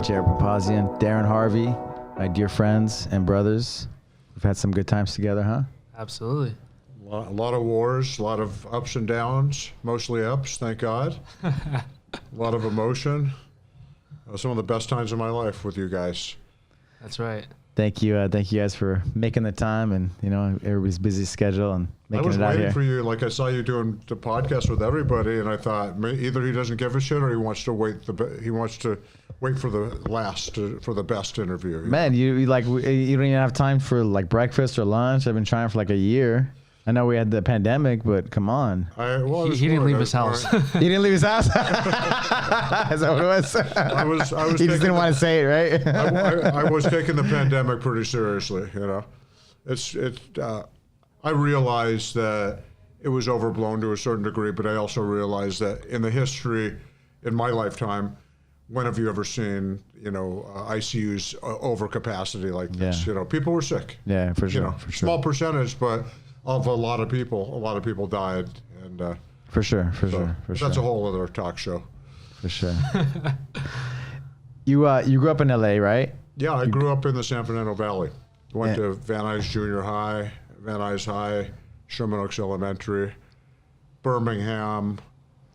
Jared Papazian, Darin Harvey, my dear friends and brothers. We've had some good times together, huh? Absolutely. A lot of wars, a lot of ups and downs, mostly ups, thank God. A lot of emotion. Some of the best times of my life with you guys. That's right. Thank you guys for making the time, and everybody's busy schedule and making it out here. I was waiting for you. Like I saw you doing the podcast with everybody, and I thought either he doesn't give a shit or he wants to wait. He wants to wait for the for the best interview. Man, you don't even have time for like breakfast or lunch. I've been trying for like a year. I know we had the pandemic, but come on. He didn't leave his house. He didn't leave his house? Is that what it was? I was he just didn't want to say it, right? I was taking the pandemic pretty seriously, I realized that it was overblown to a certain degree, but I also realized that in the history, in my lifetime, when have you ever seen, ICUs over capacity like this? Yeah. People were sick. Yeah, for sure. Small percentage, but of a lot of people died, and for sure. That's a whole other talk show. For sure. You grew up in LA, right? Yeah, I grew up in the San Fernando Valley. Went to Van Nuys Junior High, Van Nuys High, Sherman Oaks Elementary, Birmingham,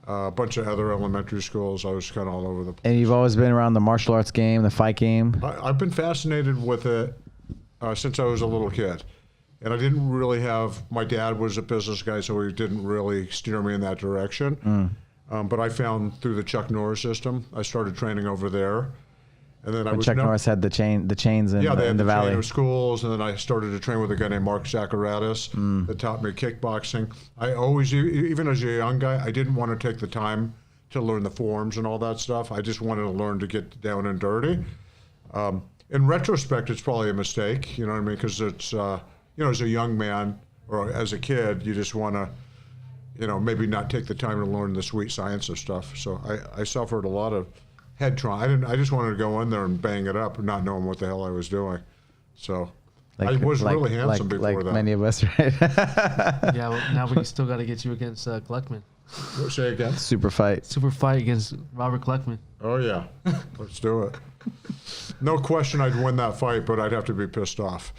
a bunch of other elementary schools. I was kind of all over the place. And you've always been around the martial arts game, the fight game? I've been fascinated with it since I was a little kid. And I didn't really my dad was a business guy, so he didn't really steer me in that direction. But I found through the Chuck Norris system, I started training over there. And then Chuck Norris had the chains in they had the valley. Chain of schools, and then I started to train with a guy named Mark Zacharatis that taught me kickboxing. I always, even as a young guy, I didn't want to take the time to learn the forms and all that stuff. I just wanted to learn to get down and dirty. In retrospect, it's probably a mistake, you know what I mean? Because it's, as a young man or as a kid, you just want to, maybe not take the time to learn the sweet science of stuff. So I suffered a lot of head trauma. I just wanted to go in there and bang it up, not knowing what the hell I was doing. So I was really handsome before that. Like many of us, right? Yeah, well, now we still got to get you against Gluckman. Say again? Super fight against Robert Gluckman. Oh, yeah. Let's do it. No question I'd win that fight, but I'd have to be pissed off.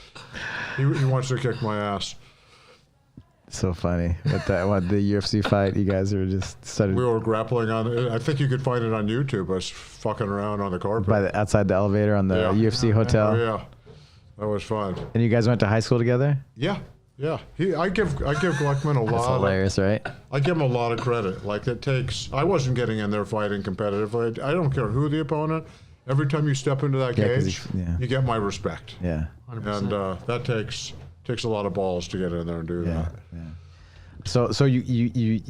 He wants to kick my ass. So funny. The UFC fight, you guys are just started. We were grappling on it. I think you could find it on YouTube, us fucking around on the carpet. Outside the elevator on the UFC hotel. Oh, yeah. That was fun. And you guys went to high school together? Yeah. Yeah. I give Gluckman a lot. That's hilarious, right? I give him a lot of credit. I wasn't getting in there fighting competitively. I don't care who the opponent. Every time you step into that cage, you get my respect. Yeah. 100%. And that takes a lot of balls to get in there and do that. Yeah. So you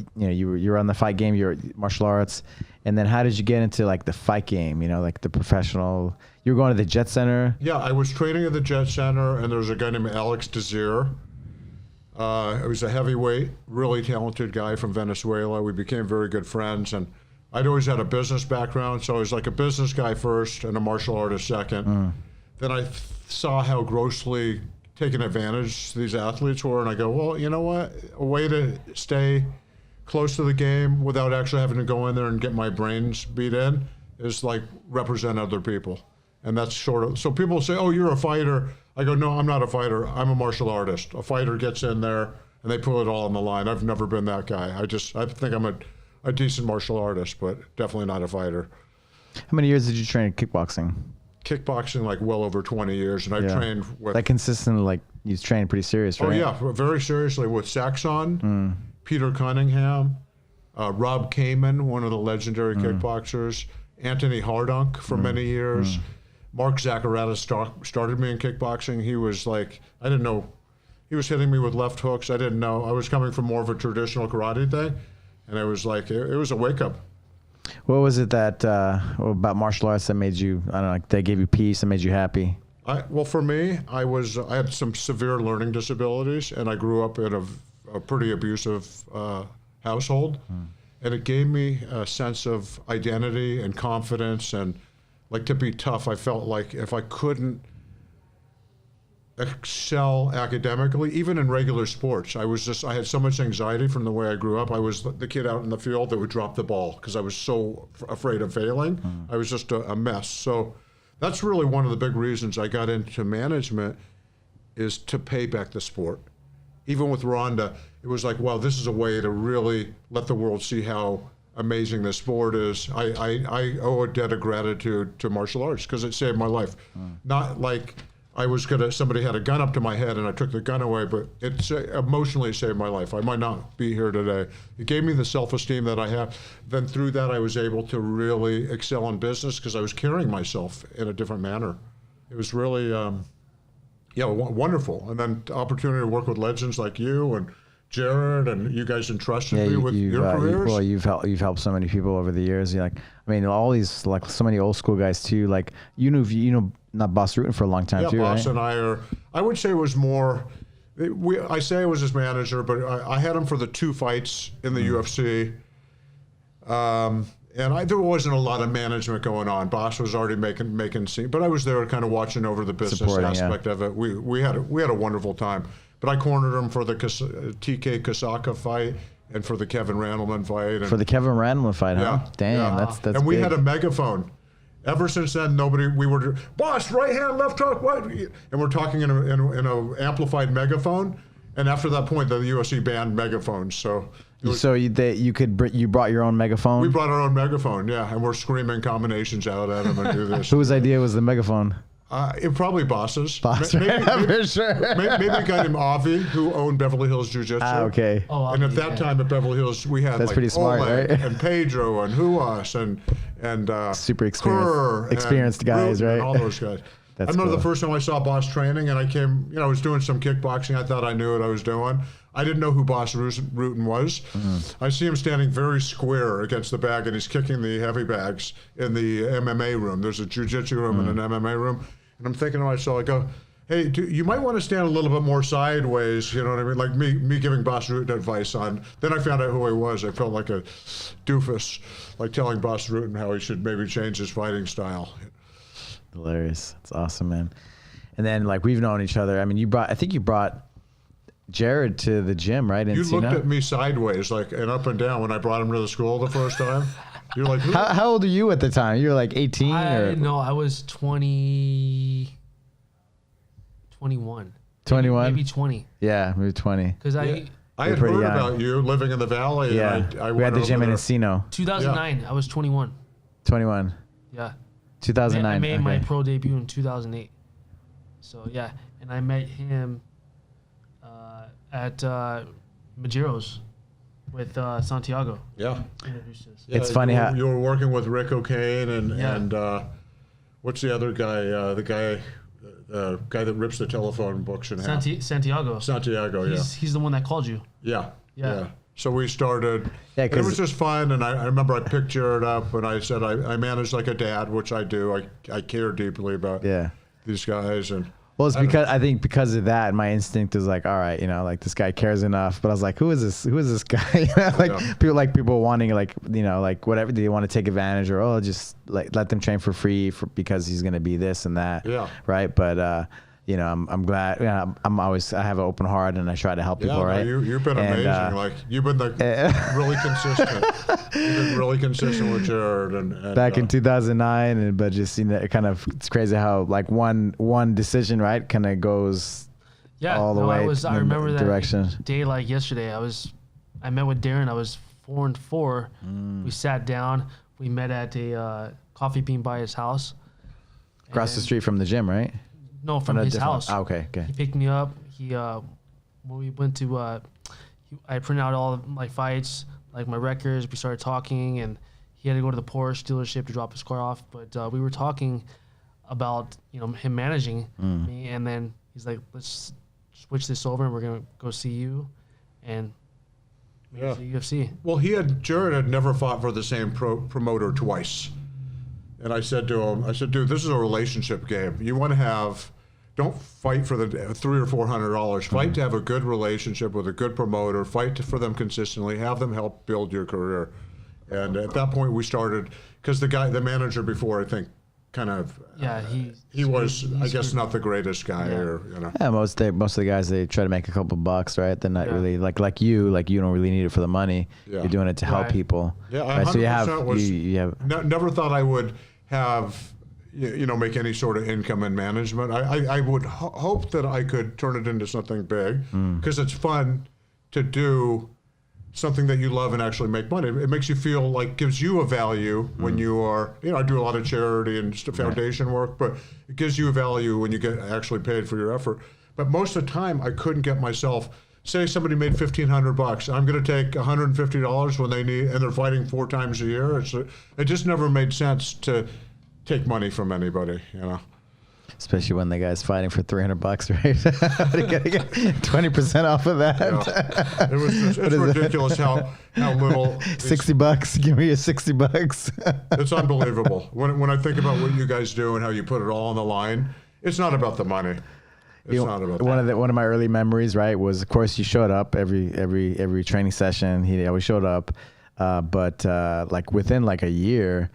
were on the fight game, you're martial arts, and then how did you get into like the fight game? Like the professional. You were going to the Jet Center. Yeah, I was training at the Jet Center, and there was a guy named Alex Desir. He was a heavyweight, really talented guy from Venezuela. We became very good friends, and I'd always had a business background, so I was like a business guy first and a martial artist second. Then I saw how grossly taken advantage these athletes were, and I go, well, you know what? A way to stay close to the game without actually having to go in there and get my brains beat in is like represent other people. And that's so people say, oh, you're a fighter. I go, no, I'm not a fighter. I'm a martial artist. A fighter gets in there and they put it all on the line. I've never been that guy. I think I'm a decent martial artist, but definitely not a fighter. How many years did you train kickboxing? Kickboxing, like well over 20 years, and I trained with... Like consistently, like you trained pretty serious, right? Oh yeah, very seriously with Saxon, Peter Cunningham, Rob Kamen, one of the legendary kickboxers, Anthony Hardunk for many years. Mark Zacharatis started me in kickboxing. He was like, I didn't know, he was hitting me with left hooks. I didn't know. I was coming from more of a traditional karate thing, and it was like, it was a wake up. What was it that about martial arts that made you, I don't know, like they gave you peace and made you happy? Well, for me, I had some severe learning disabilities, and I grew up in a pretty abusive household, and it gave me a sense of identity and confidence, and like to be tough. I felt like if I couldn't excel academically, even in regular sports. I had so much anxiety from the way I grew up. I was the kid out in the field that would drop the ball because I was so afraid of failing. I was just a mess. So That's really one of the big reasons I got into management, is to pay back the sport. Even with Ronda, it was like, wow, this is a way to really let the world see how amazing this sport is. I owe a debt of gratitude to martial arts because it saved my life. Not like somebody had a gun up to my head and I took the gun away, but it emotionally saved my life. I might not be here today. It gave me the self-esteem that I have. Then through that, I was able to really excel in business because I was carrying myself in a different manner. It was really, wonderful. And then the opportunity to work with legends like you and Jared, and you guys entrusted me with your careers. You've helped so many people over the years. You're like, I mean, all these, like, so many old school guys too. Like, not Boss Rutan for a long time too, Boss right? and I would say it was more. I say I was his manager, but I had him for the 2 fights in the UFC. And there wasn't a lot of management going on. Boss was already making scene, but I was there kind of watching over the business aspect of it. We had a wonderful time. But I cornered him for the TK Kasaka fight and for the Kevin Randleman fight. For the Kevin Randleman fight, huh? Yeah, Damn, that's and we big. had a megaphone. Ever since then, we were, boss, right hand, left hook, what? And we're talking in an amplified megaphone. And after that point, the UFC banned megaphones. So you brought your own megaphone? We brought our own megaphone, yeah. And we're screaming combinations out at him and do this. Whose idea was the megaphone? It probably Boss's. Boss, maybe, for sure. Maybe a guy named Avi who owned Beverly Hills Jiu-Jitsu. Okay. Oh, and at that time at Beverly Hills, we had That's pretty smart, Oleg right? and Pedro and Huas and super Kerr experienced guys, Rutan right? And all those guys. I remember the first time I saw Boss training, and I was doing some kickboxing. I thought I knew what I was doing. I didn't know who Boss Rutan was. I see him standing very square against the bag, and he's kicking the heavy bags in the MMA room. There's a jiu-jitsu room and an MMA room. And I'm thinking to myself, I go, hey, you might want to stand a little bit more sideways, you know what I mean? Like me giving Boss Rutan advice on. Then I found out who he was. I felt like a doofus, like telling Boss Rutan how he should maybe change his fighting style. Hilarious. It's awesome, man. And then, like, we've known each other. I mean, I think you brought Jared to the gym, right? You looked at me sideways, like, and up and down when I brought him to the school the first time. You're like, how old are you at the time? You were like 18 No, I was 21. 21? Maybe 20. Yeah, maybe 20. Because I had heard about you living in the valley. Yeah, and we had the gym in Encino. 2009, I was 21. 21. Yeah. 2009. I made my pro debut in 2008. So, yeah. And I met him at Majero's with Santiago. Yeah. It's funny how you were working with Rick O'Kane and what's the other guy? The guy that rips the telephone books in half. Santiago. He's the one that called you. Yeah. So we started. Yeah, it was just fun, and I remember I picked Jared up, and I said I manage like a dad, which I do. I care deeply about these guys, and well, it's because of that, my instinct is like, all right, like this guy cares enough. But I was like, who is this guy? People wanting whatever, they want to take advantage or just like let them train for free because he's gonna be this and that. Yeah. Right. But I'm glad. I have an open heart and I try to help people. Right. You've been amazing. You've been really consistent. You've been really consistent with Jared and back in 2009, but just it's crazy how like one decision kind of goes all the way. I remember that direction. Day like yesterday. I met with Darin. I was 4-4. We sat down. We met at a coffee bean by his house. Across the street from the gym, right? No, from his house. Oh, okay. He picked me up. When we went to, I printed out all of my fights, like my records. We started talking, and he had to go to the Porsche dealership to drop his car off. But we were talking about him managing me, and then he's like, "Let's switch this over, and we're gonna go see you, and see UFC." Well, Jared had never fought for the same promoter twice. And I said to him, dude, this is a relationship game. You want to don't fight for the $300 or $400. Fight to have a good relationship with a good promoter. Fight for them consistently. Have them help build your career. And at that point, we started because the manager before, I think, kind of he was, I guess, not the greatest guy Yeah, most of the guys, they try to make a couple bucks, right? They're not really like you don't really need it for the money. Yeah. You're doing it to help people. Yeah, right? So never thought I would have make any sort of income in management. I would hope that I could turn it into something big, because it's fun to do something that you love and actually make money. It makes you feel like, gives you a value when you are, I do a lot of charity and foundation work, but it gives you a value when you get actually paid for your effort. But most of the time, I couldn't get myself, say somebody made $1,500, I'm going to take $150 when they need, and they're fighting 4 times a year. It just never made sense to take money from anybody, Especially when the guy's fighting for $300, right? You gotta get 20% off of that. Yeah. It's ridiculous how little. $60. Give me your $60. It's unbelievable. When I think about what you guys do and how you put it all on the line, it's not about the money. It's not about one of my early memories, right, was, of course, you showed up every training session. He always showed up, but like within like a year,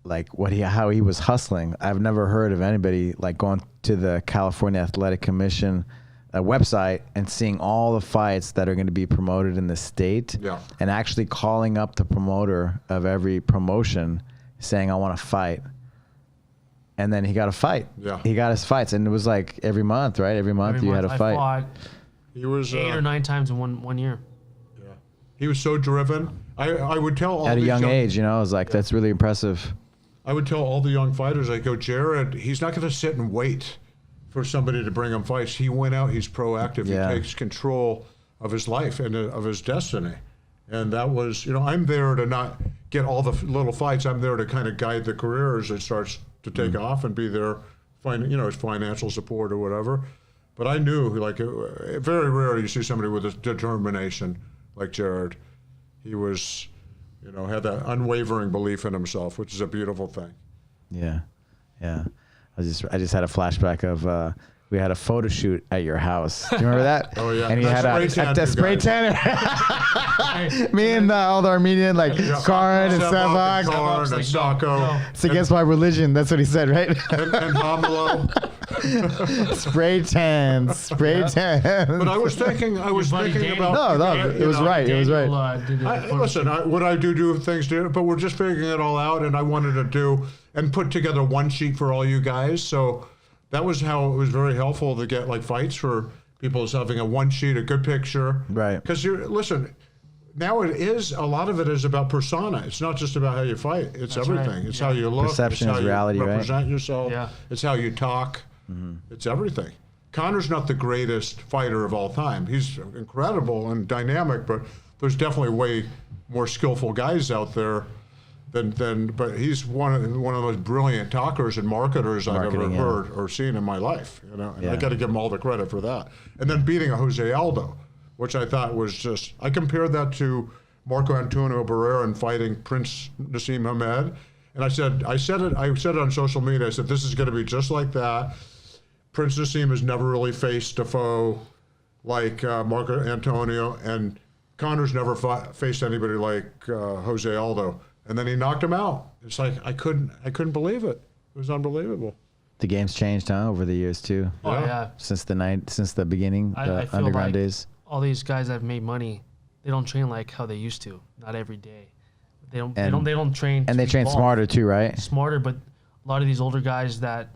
like how he was hustling. I've never heard of anybody like going to the California Athletic Commission website and seeing all the fights that are going to be promoted in the state, and actually calling up the promoter of every promotion saying, I want to fight. And then he got a fight. Yeah. He got his fights, and it was like every month, right? Every month you had a fight. Fought he was 8 or 9 times in one year. Yeah. He was so driven. I would tell all at a young age, I was like, that's really impressive. I would tell all the young fighters, I go, Jared, he's not going to sit and wait for somebody to bring him fights. He went out, he's proactive. Yeah. He takes control of his life and of his destiny. And that was, I'm there to not get all the little fights. I'm there to kind of guide the career as it starts to take off and be there, his financial support or whatever. But I knew, like, very rarely you see somebody with a determination like Jared. He was, had that unwavering belief in himself, which is a beautiful thing. Yeah. I just had a flashback of we had a photo shoot at your house. Do you remember that? Oh yeah. And you had a spray tanner. Me and all the Armenian, like Karin and Sevak. Karin and Sako. It's against my religion. That's what he said, right? And Hamilo. Spray tans. But I was thinking about. No, it was right. It was right. Listen, what I do things, but we're just figuring it all out, and I wanted to do and put together one sheet for all you guys. So that was how it was very helpful to get like fights for people, is having a one sheet, a good picture. Right. Because now a lot of it is about persona. It's not just about how you fight. It's That's everything. Right. It's how you look. Perception is reality, right? Represent right? yourself. Yeah. It's how you talk. Mm-hmm. It's everything. Connor's not the greatest fighter of all time. He's incredible and dynamic, but there's definitely way more skillful guys out there but he's one of the most brilliant talkers and marketers I've ever heard or seen in my life. And I got to give him all the credit for that. And then beating a Jose Aldo, which I thought was just, I compared that to Marco Antonio Barrera and fighting Prince Nassim Hamed. And I said it on social media. I said, this is going to be just like that. Prince Nassim has never really faced a foe like Marco Antonio, and Connor's never faced anybody like Jose Aldo. And then he knocked him out. It's like I couldn't believe it. It was unbelievable. The game's changed, over the years too. Oh yeah. Since the beginning, the underground days. All these guys that have made money, they don't train like how they used to. Not every day. They don't train. And they train smarter too, right? Smarter, but a lot of these older guys that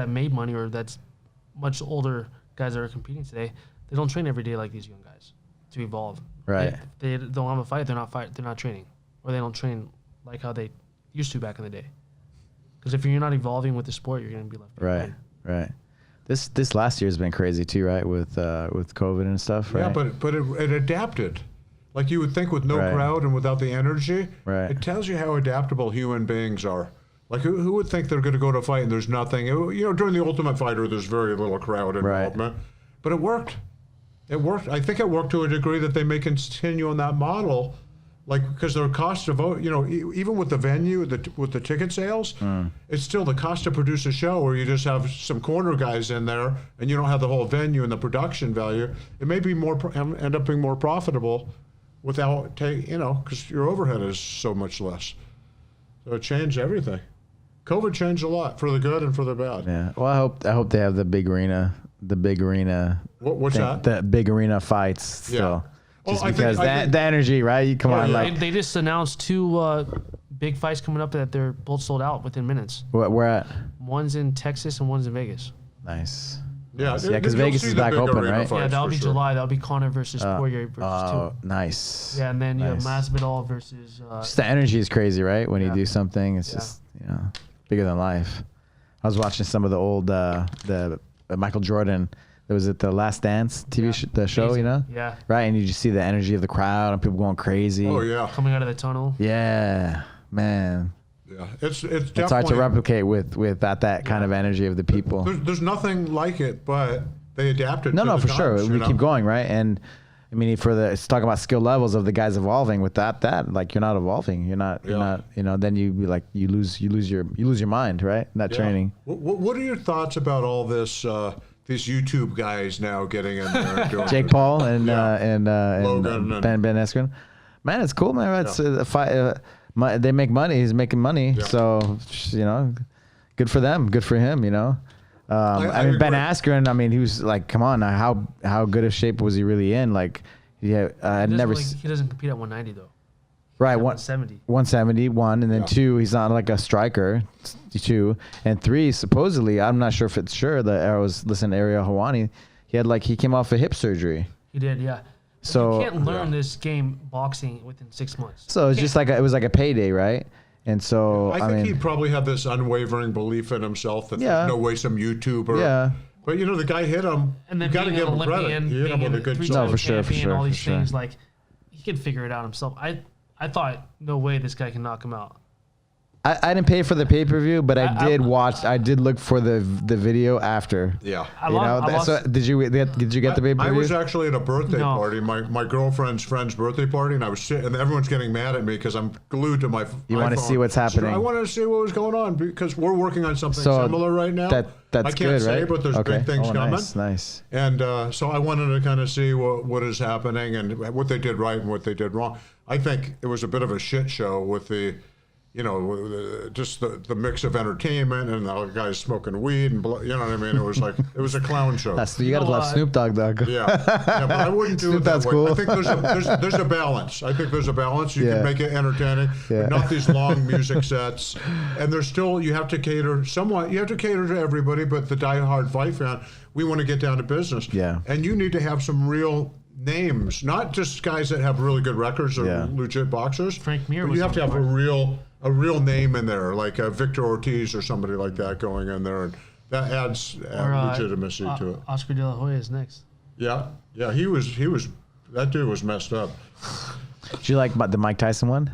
made money, or that's much older guys that are competing today, they don't train every day like these young guys to evolve. Right. They don't have a fight. They're not training. Or they don't train like how they used to back in the day. Because if you're not evolving with the sport, you're going to be left behind. Right. This last year has been crazy too, right? With COVID and stuff, right? Yeah, but it adapted. Like you would think, with no crowd and without the energy. Right. It tells you how adaptable human beings are. Like who would think they're going to go to a fight and there's nothing? During the Ultimate Fighter, there's very little crowd involvement. Right. But it worked. I think it worked to a degree that they may continue on that model. Like, because their cost of, even with the venue, with the ticket sales, it's still the cost to produce a show where you just have some corner guys in there and you don't have the whole venue and the production value. It may be end up being more profitable without, because your overhead is so much less. So it changed everything. COVID changed a lot, for the good and for the bad. Yeah. Well, I hope they have the big arena. What's that? The big arena fights still. Yeah. Just because the energy, right? Come on, they just announced 2 big fights coming up that they're both sold out within minutes. Where at? One's in Texas and one's in Vegas. Nice. Yeah, because Vegas is back open, right? Yeah, that'll be July. That'll be Conor versus Poirier versus two. Nice. Yeah, and then you have Masvidal versus. Just the energy is crazy, right? When you do something, it's just bigger than life. I was watching some of the old the Michael Jordan. That was at the Last Dance TV the show, Amazing. you know? Yeah. Right, and you just see the energy of the crowd and people going crazy. Oh yeah. Coming out of the tunnel. Yeah, man. Yeah, it's definitely Hard to replicate with that kind of energy of the people. There's nothing like it, but they adapted. No, to for the sure. times, We keep going, right? And I mean, it's talking about skill levels of the guys evolving. Without that, like you're not evolving. You're not. You know. Then you be like you lose your mind, right? In that training. What are your thoughts about all this? These YouTube guys now getting in there and doing Jake Paul and Logan Ben Askren. Man, it's cool, man. It's a fight. They make money. He's making money. Yeah. So, you know, good for them. Good for him, you know. I mean, Ben Askren, I mean, he was like, come on, how good a shape was he really in? Like, yeah, I never. He doesn't compete at 190 though. Right, 170. 171, and then 2, he's not like a striker. 2 and 3, supposedly, I'm not sure if it's sure. I was listening to Ariel Helwani. He came off a hip surgery. He did, yeah. So you can't learn this game boxing within 6 months. So it's just like it was like a payday, right? And so I think he probably had this unwavering belief in himself that there's no way some YouTuber. Yeah. But you know, the guy hit him. And then you got to give him credit. He hit him with a good shot. No, for sure, all these for sure. things, like he can figure it out himself. I thought, no way this guy can knock him out. I didn't pay for the pay-per-view, but I did look for the video after. Yeah. So did you get the pay-per-view? I was actually at a birthday party, my girlfriend's friend's birthday party, and I was sitting, and everyone's getting mad at me because I'm glued to my You want to see what's happening. I wanted to see what was going on because we're working on something similar right now. That's I can't good, say, right? but there's big things coming. Nice. And so I wanted to kind of see what is happening and what they did right and what they did wrong. I think it was a bit of a shit show with the, you know, just the mix of entertainment and the guys smoking weed and you know what I mean. It was like it was a clown show. You got to love Snoop Dogg, Doug. Yeah, but I wouldn't do it that way. Cool. I think there's a balance. I think there's a balance. You can make it entertaining, but not these long music sets. And there's still you have to cater somewhat. You have to cater to everybody, but the diehard fight fan, we want to get down to business. Yeah. And you need to have some real names, not just guys that have really good records or legit boxers. Frank Mir. But you have to have a real name in there, like Victor Ortiz or somebody like that going in there, and that adds legitimacy to it. Oscar De La Hoya is next. Yeah, he was that dude was messed up. Did you like the Mike Tyson one?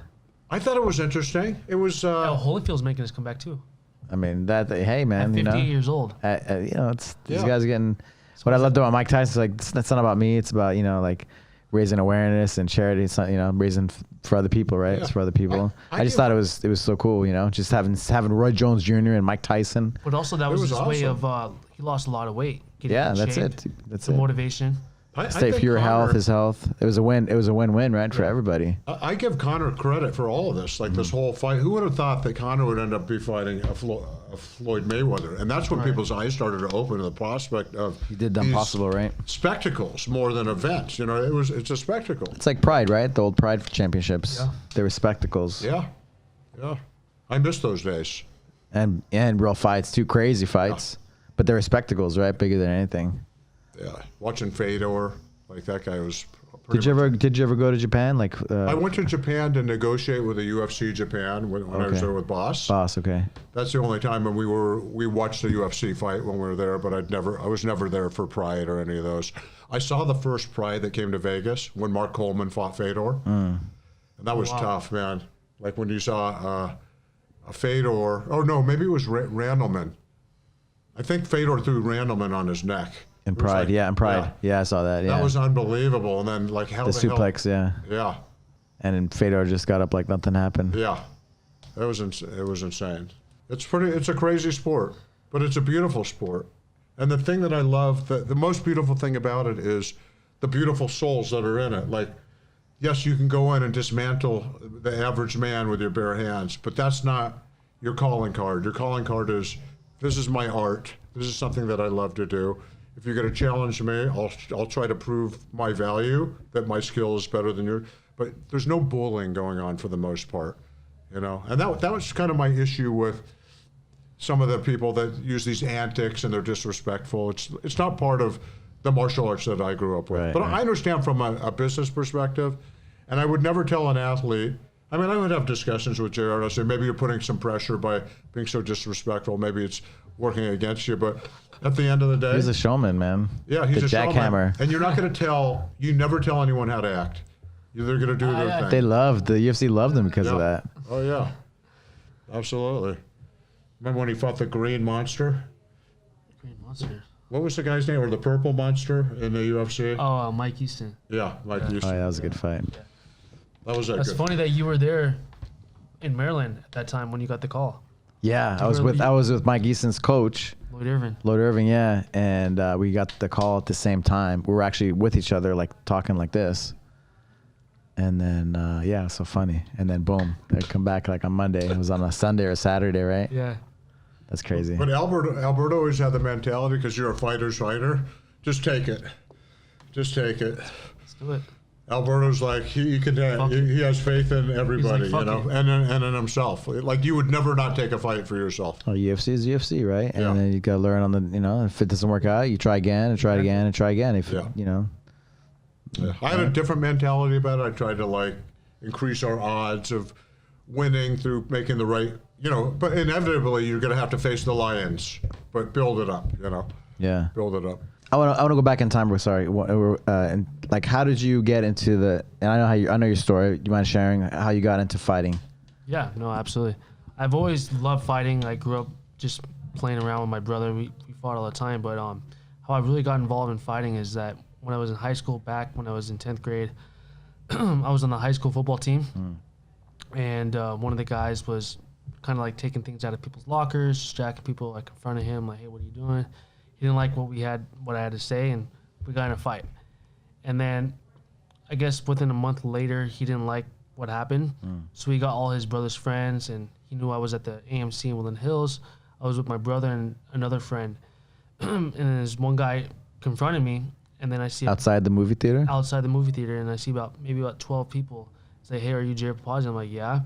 I thought it was interesting. It was. Holyfield's making his comeback too. I mean hey man, at 58 years old. You know, it's these guys are getting. What I loved about Mike Tyson is like that's not about me. It's about like raising awareness and charity. It's not raising for other people, right? Yeah. It's for other people. I just thought it was so cool, just having Roy Jones Jr. and Mike Tyson. But also that was his awesome. way of he lost a lot of weight. Yeah, that's shape, it. That's the it. motivation. Stay for your health, his health. It was a win. It was a win-win, right, for everybody. I give Conor credit for all of this, like this whole fight. Who would have thought that Conor would end up be fighting a Floyd Mayweather? And that's when people's eyes started to open to the prospect of He did the impossible, right? Spectacles more than events. It's a spectacle. It's like Pride, right? The old Pride championships. Yeah. They were spectacles. Yeah. I miss those days. And real fights, too, crazy fights. But they were spectacles, right? Bigger than anything. Yeah, watching Fedor, like that guy was. Did you ever go to Japan? I went to Japan to negotiate with the UFC Japan when I was there with Boss. Boss, okay. That's the only time when we watched the UFC fight when we were there, but I was never there for Pride or any of those. I saw the first Pride that came to Vegas when Mark Coleman fought Fedor, and that was tough, man. Like when you saw a Fedor. Oh no, maybe it was Randleman. I think Fedor threw Randleman on his neck. In Pride, in Pride. Yeah, I saw that. Yeah. That was unbelievable. And then how the suplex, hell? Yeah. And then Fedor just got up like nothing happened. Yeah. It was insane. It's a crazy sport, but it's a beautiful sport. And the thing that I love, the most beautiful thing about it is the beautiful souls that are in it. Like, yes, you can go in and dismantle the average man with your bare hands, but that's not your calling card. Your calling card is, this is my art. This is something that I love to do. If you're going to challenge me, I'll try to prove my value, that my skill is better than yours. But there's no bullying going on for the most part. you know. And that was kind of my issue with some of the people that use these antics and they're disrespectful. It's not part of the martial arts that I grew up with. Right, but right. I understand from a business perspective, and I would never tell an athlete. I mean, I would have discussions with JR. I say, maybe you're putting some pressure by being so disrespectful. Maybe it's working against you. But at the end of the day, He's a showman, man. yeah, he's the a jackhammer. showman. And you're not going to you never tell anyone how to act. They're going to do their thing. They loved the UFC loved him because of that. Oh yeah, absolutely. Remember when he fought the Green Monster? Green Monster. What was the guy's name? Or the Purple Monster in the UFC? Oh, Mike Houston. Yeah, Mike Oh, Houston. yeah, that was a good fight. That was That's good. funny that you were there in Maryland at that time when you got the call. Yeah, You I was with Mike Easton's coach, Lloyd Irvin. Lloyd Irving. Yeah, and we got the call at the same time. We were actually with each other, like talking like this. And then yeah, so funny. And then boom, they come back like on Monday. It was on a Sunday or Saturday, right? Yeah. That's crazy. But Alberto always had the mentality, because you're a fighter's fighter, just take it. Just take it. Let's do it. Alberto's like, he has faith in everybody, He's like, you know, "Fuck it." and in himself. Like, you would never not take a fight for yourself. Oh, UFC is UFC, right? And Yeah. then you gotta learn on the, you know, if it doesn't work out, you try again and try it again and try again. If Yeah. you know, Yeah. I had a different mentality about it. I tried to like increase our odds of winning through making the right, you know, but inevitably you're going to have to face the lions, but build it up, you know, yeah. build it up. I want to go back in time. We're sorry. And like, how did you get into the? And I know your story. Do you mind sharing how you got into fighting? Yeah, no, absolutely. I've always loved fighting. I grew up just playing around with my brother. We fought all the time. But how I really got involved in fighting is that when I was in high school, back when I was in 10th grade, I was on the high school football team. And one of the guys was kind of like taking things out of people's lockers, distracting people like in front of him, like, hey, what are you doing? He didn't like what I had to say, and we got in a fight. And then I guess within a month later, he didn't like what happened. So he got all his brother's friends, and he knew I was at the AMC in Woodland Hills. I was with my brother and another friend. And then this one guy confronted me, and then I see Outside the movie theater? outside the movie theater, and I see maybe about 12 people say, hey, are you Jared Papazian? I'm like, yeah.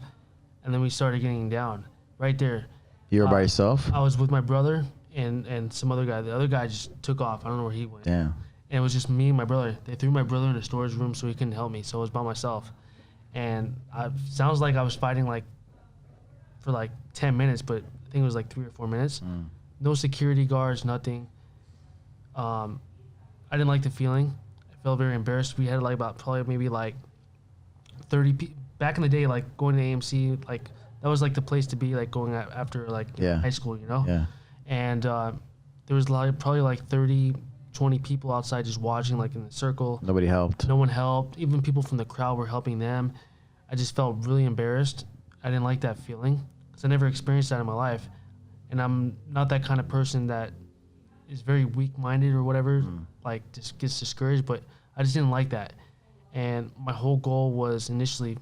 And then we started getting down right there. You were by yourself? I was with my brother and some other guy. The other guy just took off. I don't know where he went. Yeah. And it was just me and my brother. They threw my brother in a storage room so he couldn't help me. So I was by myself. And sounds like I was fighting like for like 10 minutes, but I think it was like 3 or 4 minutes. No security guards, nothing. I didn't like the feeling. I felt very embarrassed. We had like probably maybe like 30 people. Back in the day, like going to AMC, like that was like the place to be, like going after like high school, you know? Yeah. And there was probably like 30, 20 people outside just watching, like in a circle. Nobody helped. No one helped. Even people from the crowd were helping them. I just felt really embarrassed. I didn't like that feeling because I never experienced that in my life. And I'm not that kind of person that is very weak-minded or whatever, like just gets discouraged, but I just didn't like that. And my whole goal was initially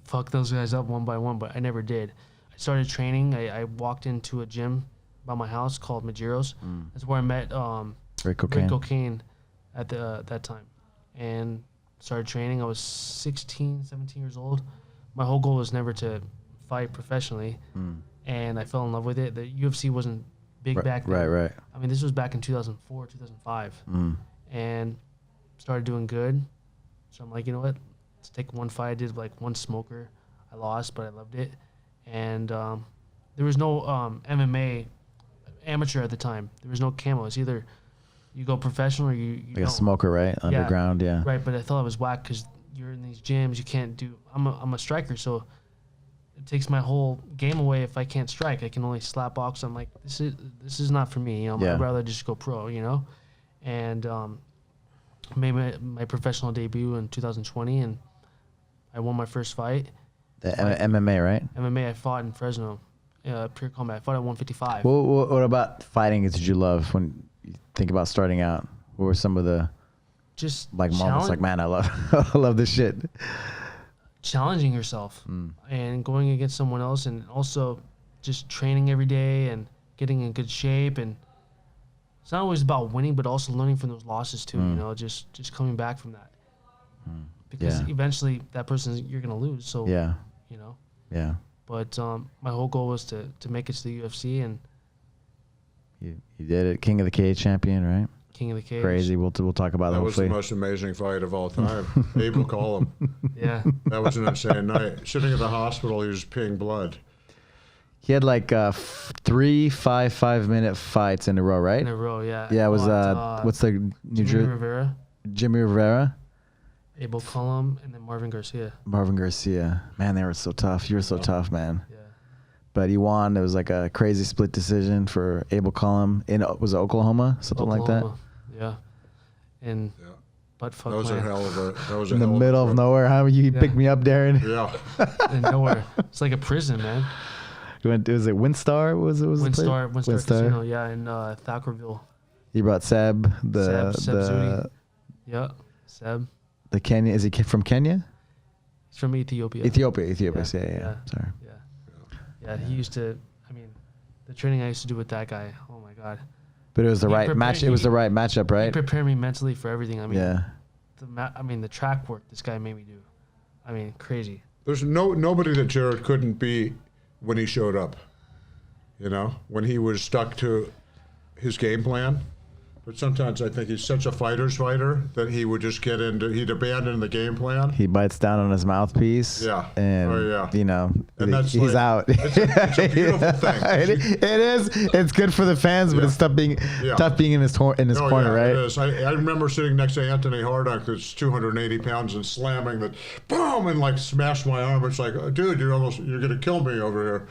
fuck those guys up one by one, but I never did. I started training. I walked into a gym by my house called Majiro's. That's where I met Rick Rick Cocaine. Cocaine at that time, and started training. I was 16, 17 years old. My whole goal was never to fight professionally, and I fell in love with it. The UFC wasn't big back then. Right. I mean, this was back in 2004, 2005, and started doing good. So I'm like, you know what? Let's take one fight. I did like one smoker. I lost, but I loved it. And there was no MMA amateur at the time. There was no camo. It's either you go professional or you Like don't. a smoker, right? Underground, yeah. Right, but I thought I was whack because you're in these gyms. You can't do. I'm a striker, so it takes my whole game away if I can't strike. I can only slap box. I'm like, this is not for me. You know, I'd rather just go pro. You know, and made my professional debut in 2020, and I won my first fight. The MMA, right? MMA. I fought in Fresno, pure combat. I fought at 155. What about fighting did you love when you think about starting out? What were some of the Just like moments like, man, I love this shit? challenging yourself and going against someone else, and also just training every day and getting in good shape. And it's not always about winning, but also learning from those losses too. You know, just coming back from that, because eventually that person you're gonna lose. So Yeah. you know. Yeah. But my whole goal was to make it to the UFC, and You did it. King of the Cage champion, right? King of the Cage. Crazy. We'll talk about that. That was the Hopefully. most amazing fight of all time. Abel Collum. Yeah. That was an insane night. Sitting at the hospital, he was peeing blood. He had like 3 5-minute fights in a row, right? In a row, yeah. Yeah, it was what's the New Jimmy Jersey? Rivera, Jimmy Rivera, Abel Cullum, and then Marvin Garcia. Marvin Garcia. Man, they were so tough. You were so tough, man. Yeah. But he won. It was like a crazy split decision for Abel Cullum in was it Oklahoma, something like that. Yeah. And butt fuck That was a man. hell of a. That was In the middle of nowhere. How you picked me up, Darin? Yeah. In nowhere. It's like a prison, man. Was it Windstar? Was the place? Windstar Casino, yeah, in Thackerville. You brought Seb, Seb Zudi. Yeah, Seb. the Kenya. Is he from Kenya? He's from Ethiopia. Ethiopia. Yeah. Sorry. Yeah, he used to. I mean, the training I used to do with that guy. Oh my god. But it was the right match. It was the right matchup, He right? prepared me mentally for everything. I mean, Yeah. the track work this guy made me do. I mean, crazy. There's nobody that Jared couldn't beat when he showed up. You know, when he was stuck to his game plan. But sometimes I think he's such a fighter's fighter that he would just he'd abandon the game plan. He bites down on his mouthpiece. Yeah. And, you know, And that's he's out. It's a beautiful thing. It is. It's good for the fans, but it's tough being in his corner, right? It is. I remember sitting next to Anthony Hardock, who's 280 pounds, and slamming the boom and like smashed my arm. It's like, dude, you're gonna kill me over here.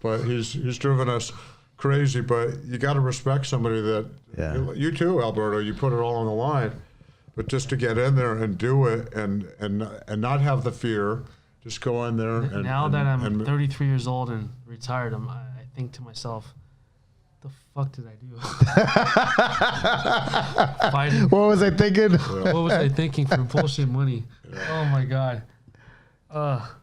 But he's driven us crazy. But you got to respect somebody that you too, Alberto. You put it all on the line. But just to get in there and do it and not have the fear. Just go in there. Now that I'm 33 years old and retired, I think to myself, the fuck did I do? Fighting. What was I thinking? What was I thinking for bullshit money? Oh my god.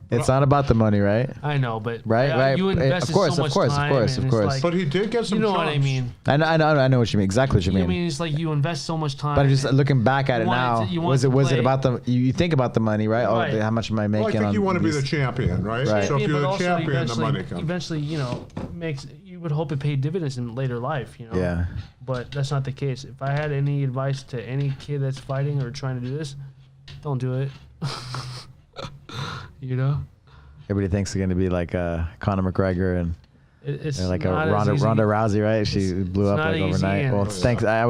It's not about the money, right? I know, but Right. you invested so much time. Of course. Like, But he did get some. you know what I chumps. mean? I know what you mean. Exactly what you mean. I mean, it's like you invest so much time. But I'm just looking back at it you wanted now. to- you wanted Was to it play. about the? You think about the money, right? Right. Oh, how much am I making? Well, I think on you want to be these- the champion, right? Right. So if Yeah, you're but the also champion, the money comes. Eventually, you would hope it paid dividends in later life, you know? Yeah. But that's not the case. If I had any advice to any kid that's fighting or trying to do this, don't do it. You know? Everybody thinks it's going to be like Conor McGregor and It's like a not as Ronda easy. Rousey, right? She blew up not like easy, overnight. and- Well, thanks. I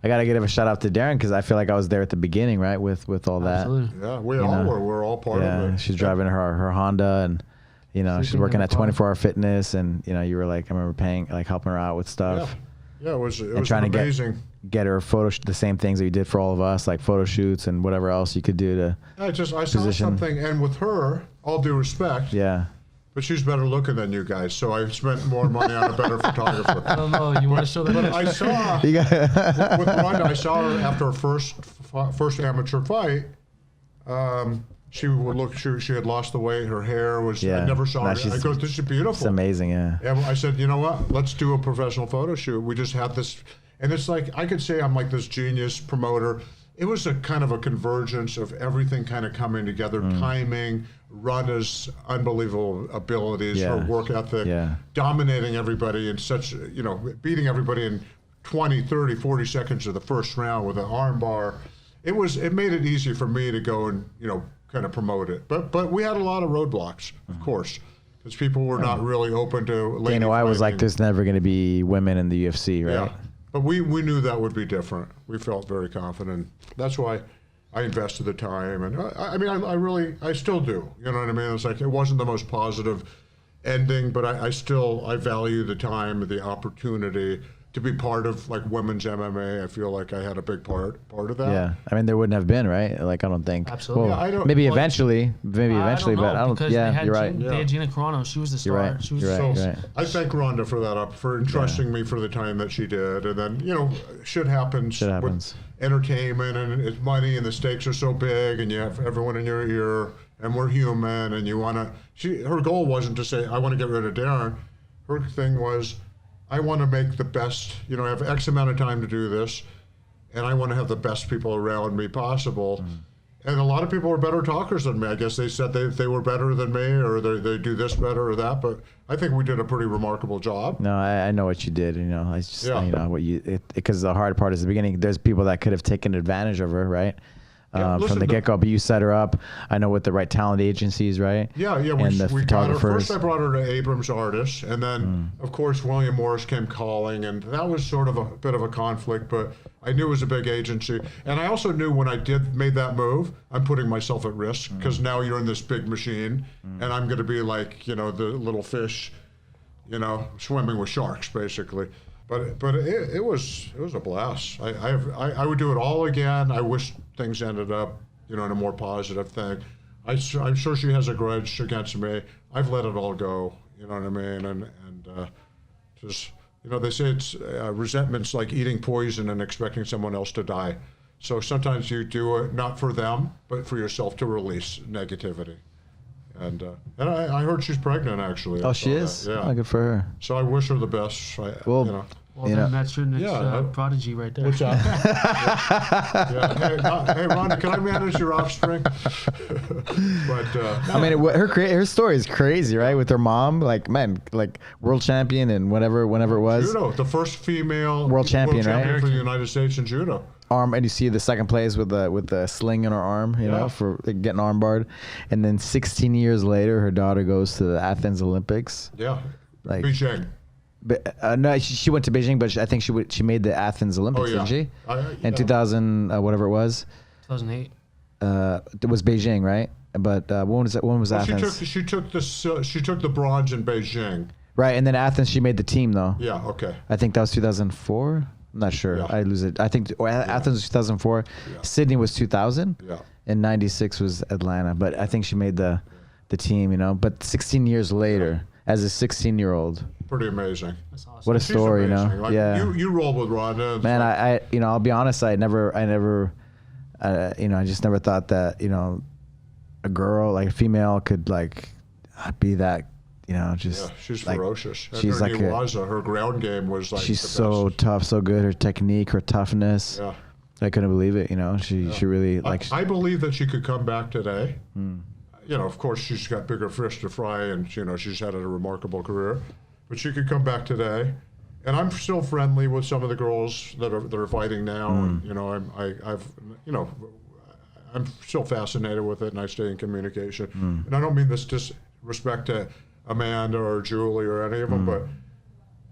got to give a shout out to Darin because I feel like I was there at the beginning, right? With all that. Absolutely. Yeah, we all were. We're all part of it. She's driving her Honda and, you know, she's Sleeping working in at the car. 24 Hour Fitness and, you know, you were like, I remember helping her out with stuff. Yeah, it was trying to amazing. Get her the same things that you did for all of us, like photo shoots and whatever else you could do to. I saw position. something, and with her, all due respect, Yeah. but she's better looking than you guys, so I spent more money on a better photographer. I don't know. You want to show that? But I saw You got with Ronda, I saw her after her first amateur fight. She would look. She had lost the weight. Her hair was. Yeah. I never saw Now her. she's- I go, this is beautiful. It's amazing, yeah. And I said, you know what? Let's do a professional photo shoot. We just had this, and it's like I could say I'm like this genius promoter. It was a kind of a convergence of everything kind of coming together. Timing, Ronda's unbelievable abilities, her work ethic, dominating everybody in such, beating everybody in 20, 30, 40 seconds of the first round with an arm bar. It made it easy for me to go and, kind of promote it. But we had a lot of roadblocks, of course, because people were not really open to lady Dana White was like, fighting. there's never going to be women in the UFC, right? Yeah, but we knew that would be different. We felt very confident. That's why I invested the time, and I still do. You know what I mean? It's like it wasn't the most positive ending, but I value the time, the opportunity to be part of like women's MMA. I feel like I had a big part of that. Yeah, I mean there wouldn't have been, right? Like I don't think. Absolutely. Well, Yeah, I don't- maybe well, eventually, I don't know, because Yeah, they had you're right. They had Gina Carano. She was the star. You're right. She was You're right. So Right. I thank Ronda for that, for entrusting me for the time that she did. And then, shit happens. Shit happens. With entertainment, and it's money, and the stakes are so big, and you have everyone in your ear, and we're human, and you want to. Her goal wasn't to say, I want to get rid of Darin. Her thing was, I want to make the best, I have X amount of time to do this, and I want to have the best people around me possible. And a lot of people are better talkers than me. I guess they said they were better than me, or they do this better or that. But I think we did a pretty remarkable job. No, I know what you did. You know, it's just you know what you because the hard part is the beginning. There's people that could have taken advantage of her, right? Listen, from the get-go, but you set her up. I know with the right talent agencies, right? Yeah. And the we got her. photographers. First, I brought her to Abrams Artists, and then, of course, William Morris came calling, and that was sort of a bit of a conflict, but I knew it was a big agency. And I also knew when I made that move, I'm putting myself at risk, because now you're in this big machine, and I'm going to be like, you know, the little fish, you know, swimming with sharks, basically. But it was a blast. I would do it all again. I wish things ended up, you know, in a more positive thing. I'm sure she has a grudge against me. I've let it all go. You know what I mean? And just, you know, they say it's resentment's like eating poison and expecting someone else to die. So sometimes you do it not for them, but for yourself to release negativity. And I heard she's pregnant, actually. Oh, she is? Yeah. Oh, good for her. So I wish her the best. Well, you know. Well, then that's your next prodigy right there. What's up? Hey, Ronda, can I manage your offspring? But I mean, her story is crazy, right? With her mom, like world champion and whatever it was. Judo, the first female world champion, right? for the United States in judo. And you see the second place with the sling in her arm, you know, for getting armbarred, and then 16 years later, her daughter goes to the Athens Olympics. Yeah, like Beijing. But, no, she went to Beijing, but I think she made the Athens Olympics, didn't she? In 2000, whatever it was. 2008. It was Beijing, right? But when was Athens? She took the bronze in Beijing. Right, and then Athens, she made the team though. Yeah. Okay. I think that was 2004. I'm not sure. Yeah. I lose it. I think Athens was 2004. Yeah. Sydney was 2000. Yeah. And 96 was Atlanta. But I think she made the team, you know. But 16 years later, as a 16-year-old. Pretty amazing. That's awesome. What a story, you know. Like, yeah. You roll with Ronda. Man, I you know, I'll be honest. I never, you know, I just never thought that, you know, a girl, like a female, could like be that, you know, just. Yeah, she's like, ferocious. And she's her like her ground game was like. She's the so best. tough, so good. Her technique, her toughness. Yeah. I couldn't believe it. You know, she really like. I believe that she could come back today. You know, of course, she's got bigger fish to fry, and you know, she's had a remarkable career. But she could come back today, and I'm still friendly with some of the girls that are fighting now. And you know, I'm still fascinated with it, and I stay in communication. And I don't mean this disrespect to Amanda or Julie or any of them, but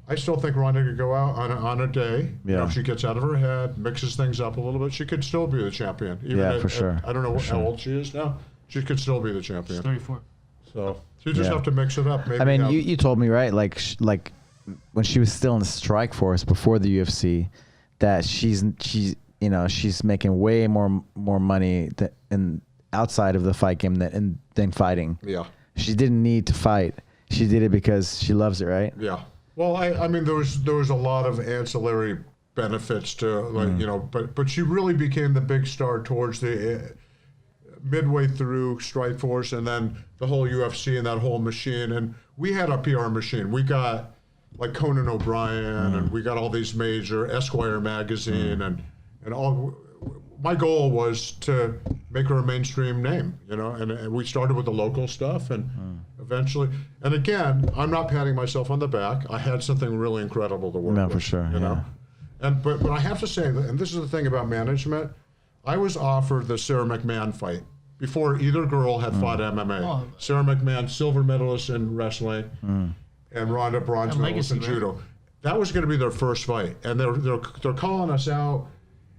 I still think Ronda could go out on a day. You know, if she gets out of her head, mixes things up a little bit, she could still be the champion. Even for sure. I don't know how old she is now. She could still be the champion. She's 34. So you just have to mix it up. Maybe I mean, you told me, right? Like when she was still in the Strike Force before the UFC, that she's you know, she's making way more money outside of the fight game than fighting. Yeah. She didn't need to fight. She did it because she loves it, right? Yeah. Well, I mean, there was a lot of ancillary benefits to, like, you know, but she really became the big star towards the midway through Strike Force, and then the whole UFC and that whole machine. And we had a PR machine. We got like Conan O'Brien, and we got all these major Esquire magazine, and all. My goal was to make her a mainstream name, you know, and we started with the local stuff, and eventually, and again, I'm not patting myself on the back. I had something really incredible to work with. No, for sure, you know, but I have to say, and this is the thing about management, I was offered the Sarah McMahon fight before either girl had fought MMA. Oh. Sarah McMahon, silver medalist in wrestling, and Ronda, bronze medalist in judo. That was going to be their first fight, and they're calling us out.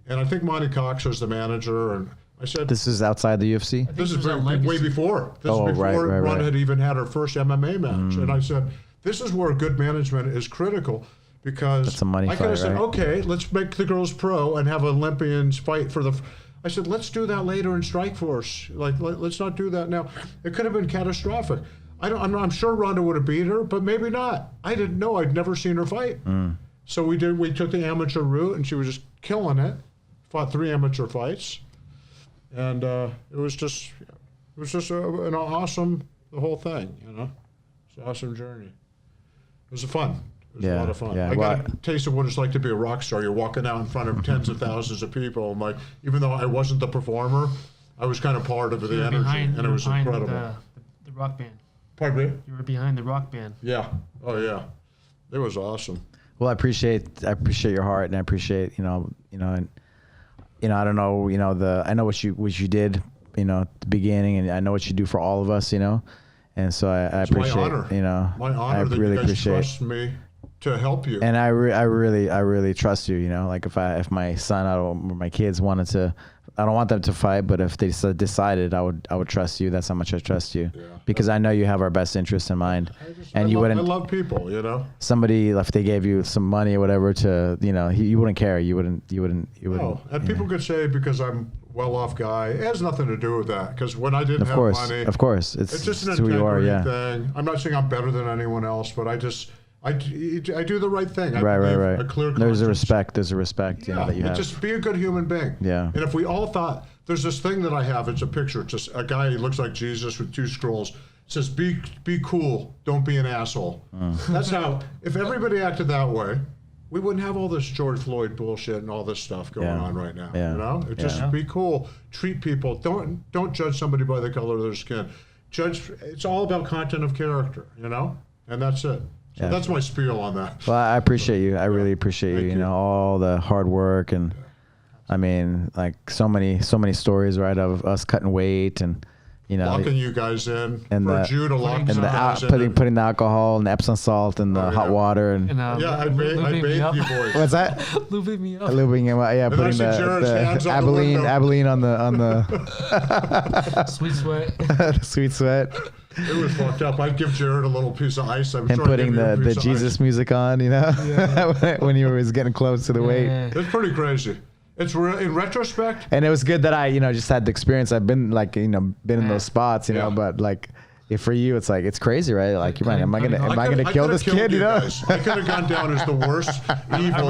And I think Monty Cox was the manager, and I said, "This is outside the UFC." This is way before. This is before right. Ronda had even had her first MMA match. And I said, "This is where good management is critical, because That's a money I could have fight, said, right? okay, let's make the girls pro and have Olympians fight for the." I said, let's do that later in Strike Force. Like, let's not do that now. It could have been catastrophic. I'm sure Ronda would have beat her, but maybe not. I didn't know. I'd never seen her fight. So we took the amateur route, and she was just killing it. Fought 3 amateur fights, and it was just an awesome, the whole thing, you know. It's an awesome journey. It was fun. It was a lot of fun. Yeah. I got a taste of what it's like to be a rock star. You're walking out in front of tens of thousands of people. I'm like, even though I wasn't the performer, I was kind of part of the You were energy, behind, and it was incredible. The rock band. Pardon me? You were behind the rock band. Yeah. Oh yeah. It was awesome. Well, I appreciate your heart, and I appreciate and I don't know, I know what you did, at the beginning, and I know what you do for all of us, and so I appreciate, my honor. My honor I that really you guys appreciate, trust me to help you. and I really trust you, like if my son or my kids wanted to, I don't want them to fight, but if they decided, I would trust you. That's how much I trust you, because I know you have our best interest in mind, and you wouldn't. I love people, Somebody, if they gave you some money or whatever to, you wouldn't care. You wouldn't. No, and people could say because I'm well-off guy, it has nothing to do with that. Because when I didn't have money, of course, it's just an who you are. integrity thing. I'm not saying I'm better than anyone else, but I do the right thing. Right. A clear conscience. There's a respect, that you have. Just be a good human being. Yeah. And if we all thought, there's this thing that I have, it's a picture. It's just a guy who looks like Jesus with 2 scrolls. It says, be cool, don't be an asshole. That's how, if everybody acted that way, we wouldn't have all this George Floyd bullshit and all this stuff going on right now. It just be cool, treat people, don't judge somebody by the color of their skin. It's all about content of character, and that's it. So that's my spiel on that. Well, I appreciate you. I really appreciate you. All the hard work, and I mean, like so many stories, right, of us cutting weight and locking you guys in, and for Jew to lock you guys in. Putting the alcohol and the Epsom salt and the hot water and I bathed you boys. What's that? Lubing me up. Lubing him up. Yeah, and putting the Abilene on the sweet sweat. Sweet sweat. It was fucked up. I'd give Jared a little piece of ice. And putting the Jesus music on, when he was getting close to the weight. It's pretty crazy. It's in retrospect. And it was good that I, just had the experience. I've been been in those spots, but like, for you, it's like, it's crazy, right? Like, am I gonna kill this kid? I could have gone down as the worst evil.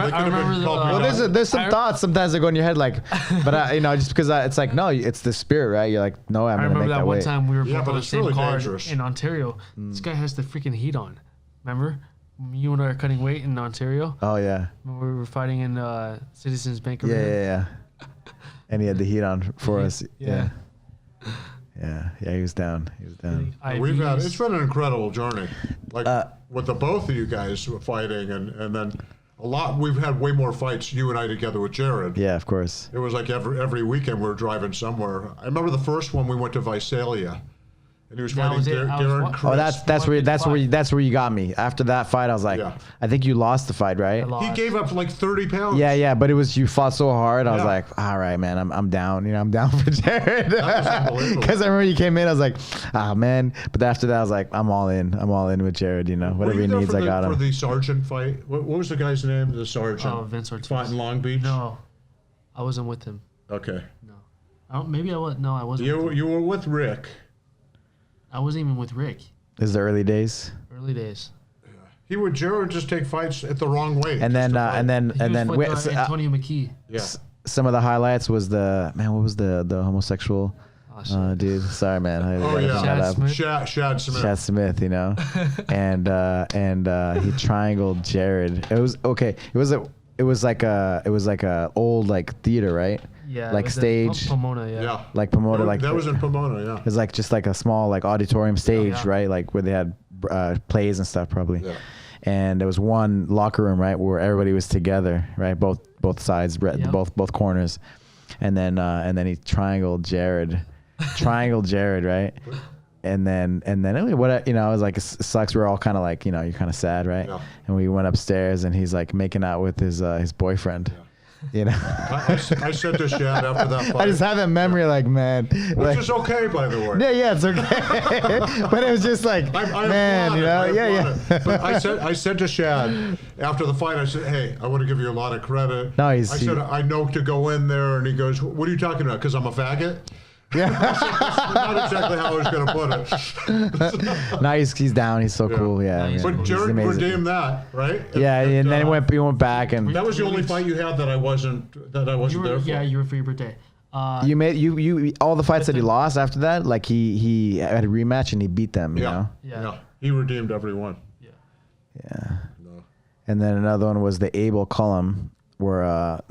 There's some thoughts sometimes that go in your head, like, but just because it's like, no, it's the spirit, right? You're like, no, I'm gonna make that way. I remember that one time we were both on the same really car dangerous. in Ontario. This guy has the freaking heat on. Remember? You and I are cutting weight in Ontario. Oh yeah. When we were fighting in Citizens Bank. Yeah. And he had the heat on for us. Yeah, he was down. It's been an incredible journey. Like with the both of you guys fighting, and then we've had way more fights, you and I together with Jared. Yeah, of course. It was like every weekend we were driving somewhere. I remember the first one we went to Visalia. And he was fighting Darin Chris. Oh, that's where you got me. After that fight, I was like, I think you lost the fight, right? He gave up like 30 pounds. Yeah, but you fought so hard. I was like, all right, man, I'm down. I'm down for Jared. Because I remember you came in, I was like, man. But after that, I was like, I'm all in. I'm all in with Jared. Whatever he needs, I got him. For the sergeant fight, what was the guy's name? The sergeant. Oh, Vince Ortiz. Fought in Long Beach. No, I wasn't with him. Okay. No, maybe I was. No, I wasn't. You were with Rick. I wasn't even with Rick. This is the early days. Jared would just take fights at the wrong way. And then Antonio McKee. Yeah. Some of the highlights was what was the homosexual dude? Sorry, man. Shad Smith. Shad Smith, and he triangled Jared. It was okay. It was like a old like theater, right? Yeah, like stage. Pomona, yeah. Like Pomona, like that was in Pomona, yeah. It was like just like a small like auditorium stage, right? Like where they had plays and stuff, probably. Yeah. And there was one locker room, right, where everybody was together, right? Both sides, both corners, and then he triangled Jared, right? And then anyway, what I was like, it sucks. We're all kind of like, you're kind of sad, right? Yeah. And we went upstairs, and he's like making out with his boyfriend. Yeah. I said to Shad after that fight. I just have that memory, like, man. Which is okay, by the way. Yeah, it's okay. But it was just like, man, yeah. But I said to Shad after the fight, I said, hey, I want to give you a lot of credit. No, I said, I know to go in there, and he goes, what are you talking about? Because I'm a faggot? Yeah. Not exactly how I was going to put it. No, he's down. He's so cool. Yeah. But Jared redeemed that, right? Yeah, and then he went back, and that was the only fight you had that I wasn't there for. Yeah, you were for your birthday. You made you all the fights that he lost after that. Like he had a rematch and he beat them. You know? Yeah. He redeemed every one. Yeah. No. And then another one was the Abel Cullum were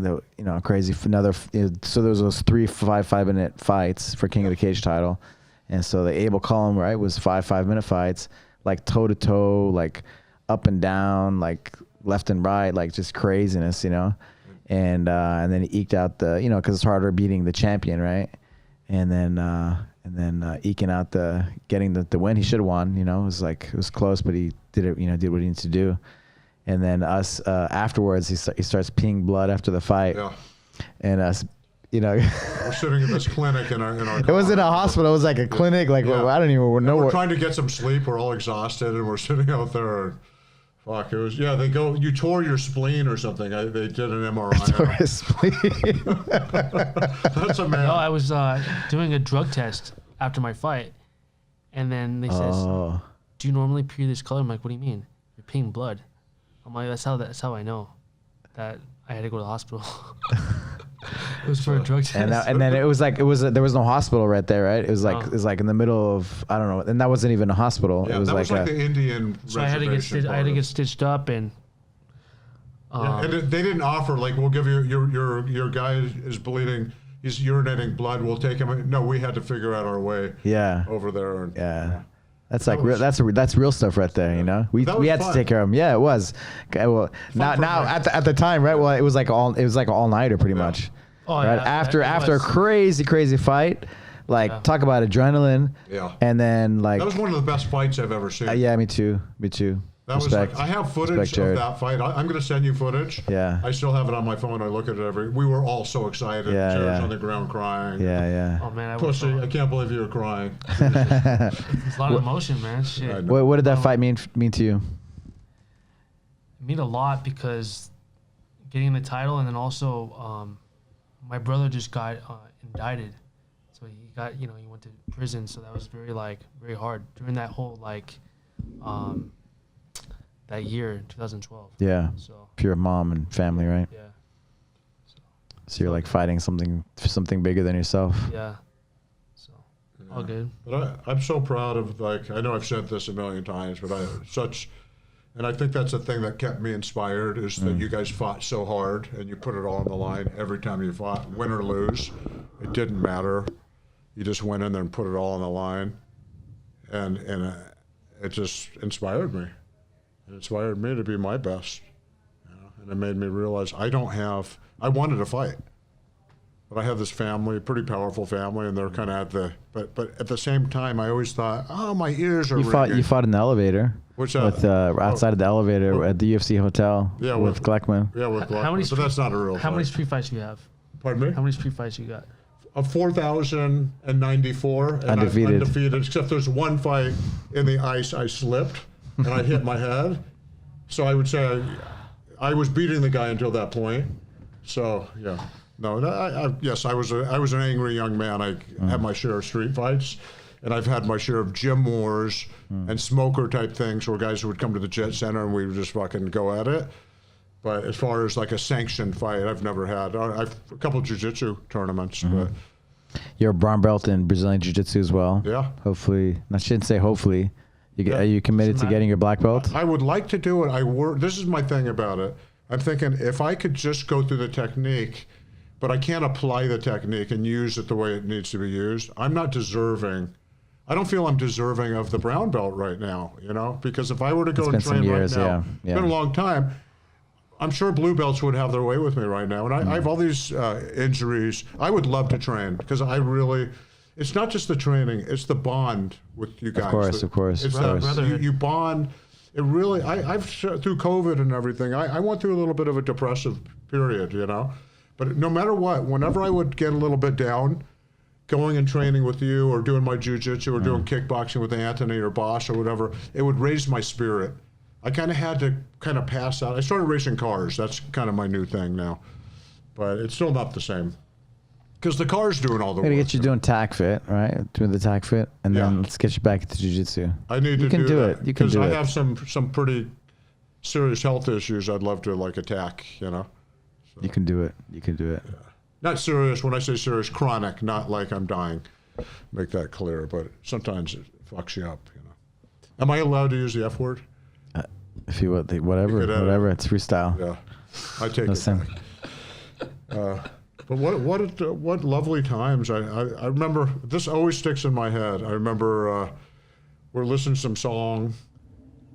crazy. So there was those 3 5-minute fights for King of the Cage title, and so the Abel column was 5-minute fights, like toe to toe, like up and down, like left and right, like just craziness, and then he eked out the because it's harder beating the champion, right? And then eking out getting the win. He should have won, it was close, but he did it, did what he needs to do. And then us afterwards, he starts peeing blood after the fight. Yeah. And us, we're sitting in this clinic in our it wasn't a hospital. It was like a clinic. Like, yeah. I don't even know. We're trying to get some sleep. We're all exhausted, and we're sitting out there. And, fuck, it was, they go, you tore your spleen or something. They did an MRI. Tore his spleen. That's a man. No, I was doing a drug test after my fight, and then they says, "Do you normally pee this color?" I'm like, "What do you mean? You're peeing blood." I'm like, "That's how I know that I had to go to the hospital." It was for a drug test. And then there was no hospital right there, right? It was like in the middle of, I don't know, and that wasn't even a hospital. Yeah, it was that like was like the Indian. So I had to get stitched up, and and they didn't offer like, we'll give you your guy is bleeding, he's urinating blood, we'll take him. No, we had to figure out our way. Yeah. Over there. And, yeah. That's like that's real stuff right there, We had fun. to take care of him. Yeah, it was. Okay, well, now at the time, right? Well, it was like all nighter pretty much. Oh, right? yeah, After a crazy fight, talk about adrenaline. Yeah. And then that was one of the best fights I've ever seen. yeah, me too. That Respect. was I have footage of that fight. I'm going to send you footage. Yeah. I still have it on my phone. I look at it we were all so excited. Yeah, Jared's yeah. on the ground crying. Yeah. Oh man, Pussy, I can't believe you were crying. It's a lot of emotion, man. Shit. What did that fight mean to you? It meant a lot because getting the title, and then also my brother just got indicted, so he got he went to prison. So that was very hard during that whole that year, 2012. Yeah. So Pure mom and family, right? yeah. So you're fighting something bigger than yourself. Yeah. So all good. But I'm so proud of I know I've said this a million times, but and I think that's the thing that kept me inspired is that you guys fought so hard and you put it all on the line every time you fought, win or lose. It didn't matter. You just went in there and put it all on the line, and it just inspired me. It inspired me to be my best, and it made me realize I wanted to fight, but I have this family, pretty powerful family, and they're kind of but at the same time, I always thought, oh, my ears are ringing. You fought in the elevator. What's that? With outside of the elevator at the UFC hotel. Yeah, with Gleckman. Yeah, with Gleckman. How many but that's not a real How fight. many street fights do you have? Pardon me? How many street fights you got? 4,094. Undefeated, except there's one fight in the ice I slipped and I hit my head. So I would say I was beating the guy until that point. So, yeah. No, yes, I was an angry young man. I had my share of street fights, and I've had my share of gym wars and smoker type things where guys would come to the Jet Center and we would just fucking go at it. But as far as a sanctioned fight, I've never had. I've a couple of jiu-jitsu tournaments, but You're a brown belt in Brazilian Jiu-Jitsu as well. Yeah. Hopefully, I shouldn't say hopefully. Are you committed to getting your black belt? I would like to do it. This is my thing about it. I'm thinking if I could just go through the technique, but I can't apply the technique and use it the way it needs to be used, I'm not deserving. I don't feel I'm deserving of the brown belt right now, because if I were to go and train right now, it's been a long time. I'm sure blue belts would have their way with me right now. And I have all these injuries. I would love to train because it's not just the training, it's the bond with you guys. Of course. It's you bond. It really, I've through COVID and everything, I went through a little bit of a depressive period, But no matter what, whenever I would get a little bit down, going and training with you or doing my jiu-jitsu or doing kickboxing with Anthony or Boss or whatever, it would raise my spirit. I kind of had to pass out. I started racing cars. That's kind of my new thing now. But it's still not the same. Because the car's doing all the work. Gotta get you doing tack fit, right? Doing the tack fit, and then let's get you back into jiu-jitsu. I need to do that. it. You can do it. Because I have some pretty serious health issues I'd love to attack, So. You can do it. You can do it. Yeah. Not serious. When I say serious, chronic, not like I'm dying. Make that clear. But sometimes it fucks you up, Am I allowed to use the F word? If you would, whatever, it's freestyle. Yeah, I take Listen. it back. But what lovely times. I remember, this always sticks in my head. I remember we're listening to some song.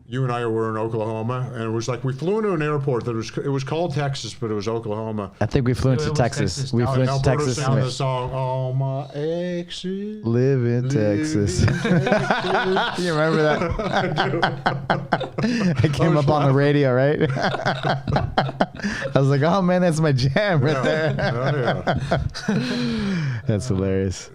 You and I were in Oklahoma, and it was like we flew into an airport that it was called Texas, but it was Oklahoma. I think we flew into Texas. We flew into Texas. Sang the song, "All my exes live in Texas." You remember that? It came up on the radio, right? I was like, "Oh man, that's my jam right there." That's hilarious.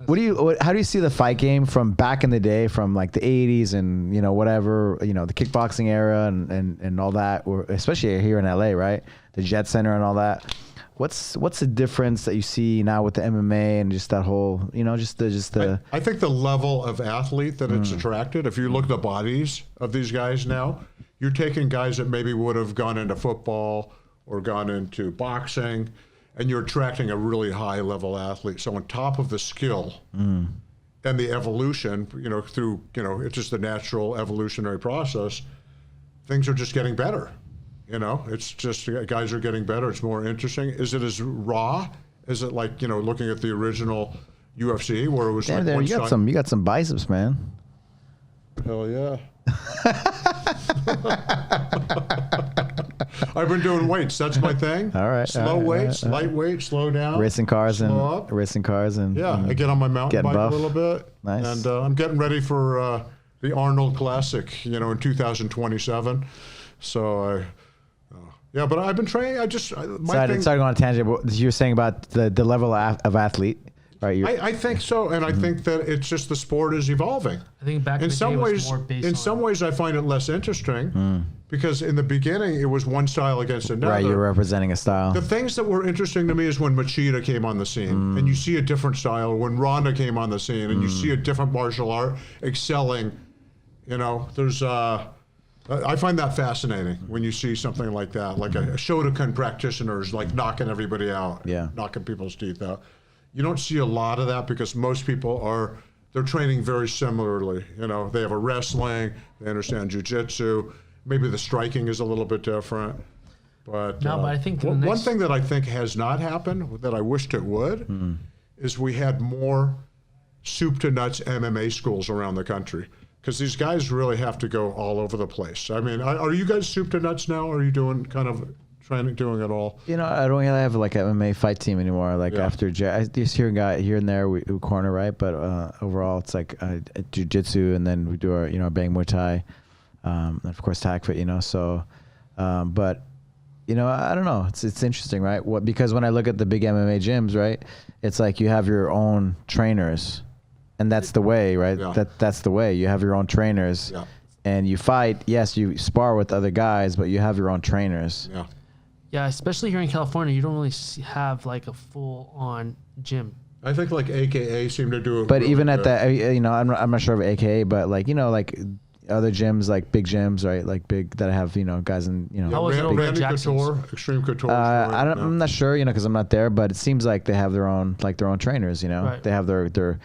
How do you see the fight game from back in the day, from like the 80s and, whatever, the kickboxing era and all that, or especially here in LA, right? The Jet Center and all that. What's the difference that you see now with the MMA and just that whole, just the I think the level of athlete that it's attracted, if you look at the bodies of these guys now, you're taking guys that maybe would have gone into football or gone into boxing, and you're attracting a really high-level athlete. So on top of the skill and the evolution, through, it's just the natural evolutionary process, things are just getting better. It's just guys are getting better. It's more interesting. Is it as raw? Is it like, looking at the original UFC where it was Damn, like you got some biceps, man. Hell yeah. I've been doing weights. That's my thing. All right. Slow weights, lightweight, slow down. Racing cars and yeah, I get on my mountain bike buff. a little bit. Nice. And I'm getting ready for the Arnold Classic, in 2027. So yeah, but I've been training. Sorry to go on a tangent. But you were saying about the level of athlete, right? I think so, and I think that it's just the sport is evolving. I think back in some ways, I find it less interesting because in the beginning it was one style against another. Right, you're representing a style. The things that were interesting to me is when Machida came on the scene, and you see a different style. When Ronda came on the scene, and you see a different martial art excelling. There's. I find that fascinating when you see something like that, like a Shotokan practitioners like knocking everybody out, knocking people's teeth out. You don't see a lot of that because most people they're training very similarly. They have a wrestling, they understand jiu-jitsu, maybe the striking is a little bit different. But I think one thing that I think has not happened that I wished it would is we had more soup to nuts MMA schools around the country. Because these guys really have to go all over the place. I mean, are you guys soup to nuts now? Are you doing doing it all? I don't really have like an MMA fight team anymore. Like after I just hear a guy here and there we corner, right? But overall, it's like jiu-jitsu, and then we do our bang Muay Thai, and of course tag fit. So, but I don't know. It's interesting, right? Because when I look at the big MMA gyms, right, it's like you have your own trainers. And that's the way, right? Yeah. That's the way. You have your own trainers, and you fight. Yes, you spar with other guys, but you have your own trainers. Yeah. Yeah, especially here in California, you don't really have like a full-on gym. I think like AKA seem to do it. But really even good. at that, I'm not sure of AKA, but like like other gyms, like big gyms, right? Like big that have guys in How was it over at Jackson's? Extreme Couture. I'm not sure, because I'm not there, but it seems like they have their own trainers. Right. They have their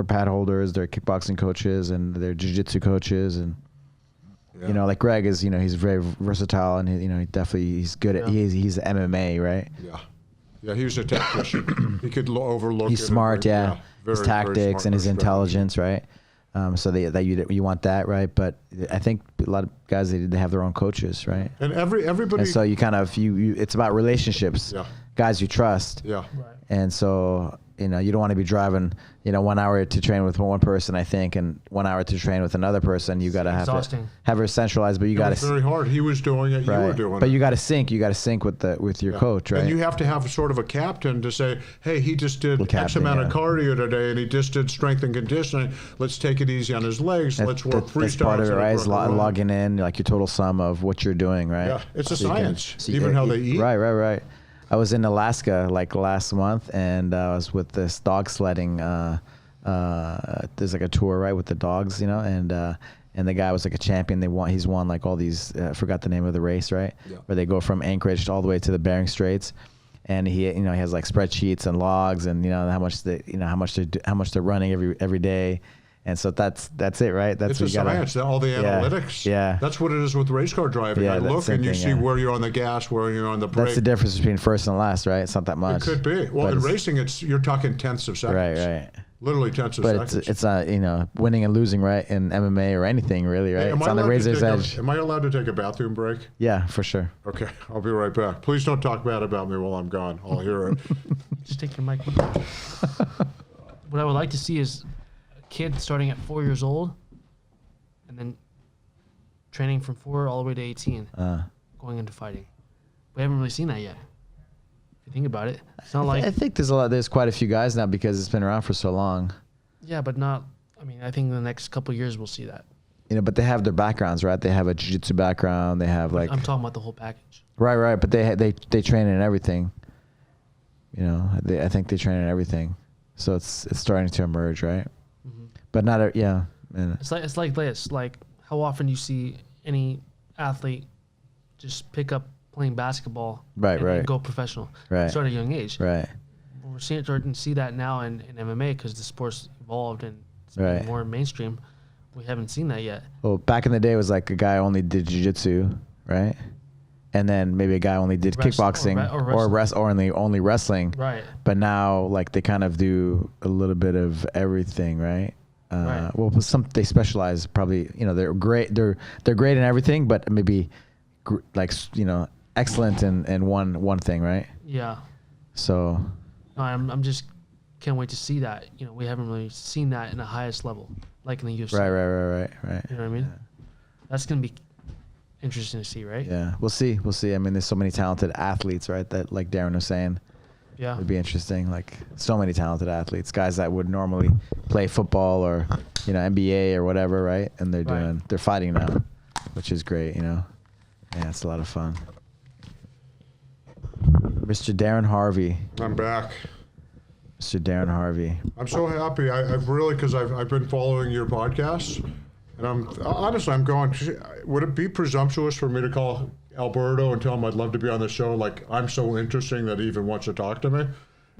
pad holders, their kickboxing coaches, and their jiu-jitsu coaches, and like Greg is, he's very versatile, and he definitely he's good at he's MMA, right? Yeah, he was a tactician. He could overlook. He's smart, his tactics and his intelligence, right? So you want that, right? But I think a lot of guys they have their own coaches, right? And everybody. And so you kind of it's about relationships, guys you trust, right. And so. You don't want to be driving, 1 hour to train with one person, I think, and 1 hour to train with another person. You got to have it centralized, but you got to. It's very hard. He was doing it. Right. You were doing it. But you got to sync. You got to sync with your coach, right? And you have to have sort of a captain to say, hey, he just did X amount of cardio today, and he just did strength and conditioning. Let's take it easy on his legs. Let's work freestyle. That's part of it, right? Is logging in, like your total sum of what you're doing, right? Yeah, it's a science. Even how they eat. Right. I was in Alaska like last month, and I was with this dog sledding. There's like a tour, right, with the dogs, and the guy was like a champion. He's won like all these. I forgot the name of the race, right? Yeah. Where they go from Anchorage all the way to the Bering Straits, and he has like spreadsheets and logs, and how much they're running every day, And so that's it, right? That's it's a science. All the analytics. Yeah. That's what it is with race car driving. I look and you see where you're on the gas, where you're on the brake. That's the difference between first and last, right? It's not that much. It could be. Well, in racing, you're talking tenths of seconds. Right. Literally tenths of seconds. But it's not, winning and losing, right? In MMA or anything, really, right? Hey, it's on the razor's edge. Am I allowed to take a bathroom break? Yeah, for sure. Okay, I'll be right back. Please don't talk bad about me while I'm gone. I'll hear it. Just take your mic. What I would like to see is a kid starting at 4 years old and then training from 4 all the way to 18, going into fighting. We haven't really seen that yet. If you think about it, it's not like I think there's quite a few guys now because it's been around for so long. Yeah, but not. I mean, I think in the next couple of years we'll see that. But they have their backgrounds, right? They have a jiu-jitsu background. They have I'm talking about the whole package. Right. But they train in everything. I think they train in everything. So it's starting to emerge, right? Mm-hmm. But not It's like this. Like, how often do you see any athlete just pick up playing basketball and go professional? Start at a young age. Right. We're starting to see that now in MMA because the sport's evolved and it's becoming more mainstream. We haven't seen that yet. Well, back in the day, it was like a guy only did jiu-jitsu, right? And then maybe a guy only did kickboxing or only wrestling. Right. But now, like, they kind of do a little bit of everything, right? Well, they specialize probably. They're great. They're great in everything, but maybe excellent in one thing, right? Yeah. So. No, I'm just can't wait to see that. We haven't really seen that in the highest level, like in the UFC. Right. You know what I mean? Yeah. That's gonna be interesting to see, right? Yeah, we'll see. I mean, there's so many talented athletes, right? That, like Darin was saying. Yeah. It'd be interesting. Like, so many talented athletes, guys that would normally play football or, NBA or whatever, right? And they're fighting now, which is great, Yeah, it's a lot of fun. Mr. Darin Harvey. I'm back. Mr. Darin Harvey. I'm so happy. I've really, because I've been following your podcasts, and I'm going, would it be presumptuous for me to call Alberto and tell him I'd love to be on the show? Like, I'm so interesting that he even wants to talk to me.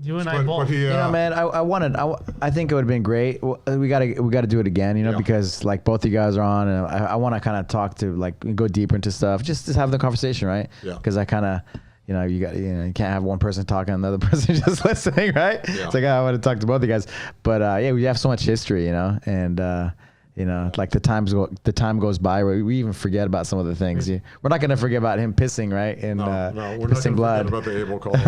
You and I both. Man, I think it would have been great. We gotta do it again, because like both you guys are on, and I want to kind of talk to, like, go deeper into stuff, just have the conversation, right? Yeah. Because I kind of, you can't have one person talking and another person just listening, right? Yeah. It's like, I want to talk to both of you guys, but we have so much history, and. Like the time goes by where we even forget about some of the things. We're not going to forget about him pissing, right? And we're pissing blood. Not going to forget about the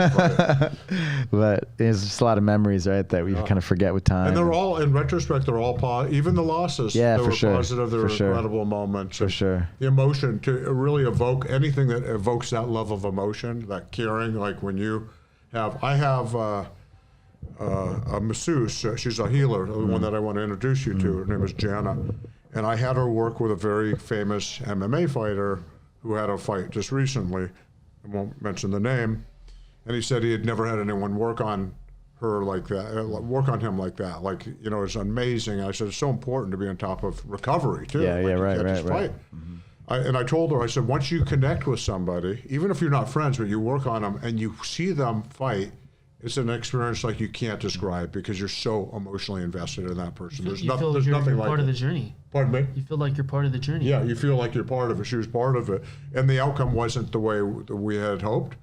Abel call. But there's just a lot of memories, right, that we kind of forget with time. And they're all, in retrospect, they're all positive. Even the losses, they were sure. positive. They were incredible moments. For sure. The emotion, to really evoke anything that evokes that level of emotion, that caring, like when you have, I have a masseuse, she's a healer, the one that I want to introduce you to. Her name is Jana. And I had her work with a very famous MMA fighter who had a fight just recently. I won't mention the name. And he said he had never had anyone work on her like that, work on him like that. Like, it's amazing. I said, it's so important to be on top of recovery, too. Right. Mm-hmm. And I told her, I said, once you connect with somebody, even if you're not friends, but you work on them and you see them fight, it's an experience like you can't describe because you're so emotionally invested in that person. There's nothing like it. Part of the journey. Pardon me? You feel like you're part of the journey. Yeah, you feel like you're part of it. She was part of it. And the outcome wasn't the way we had hoped,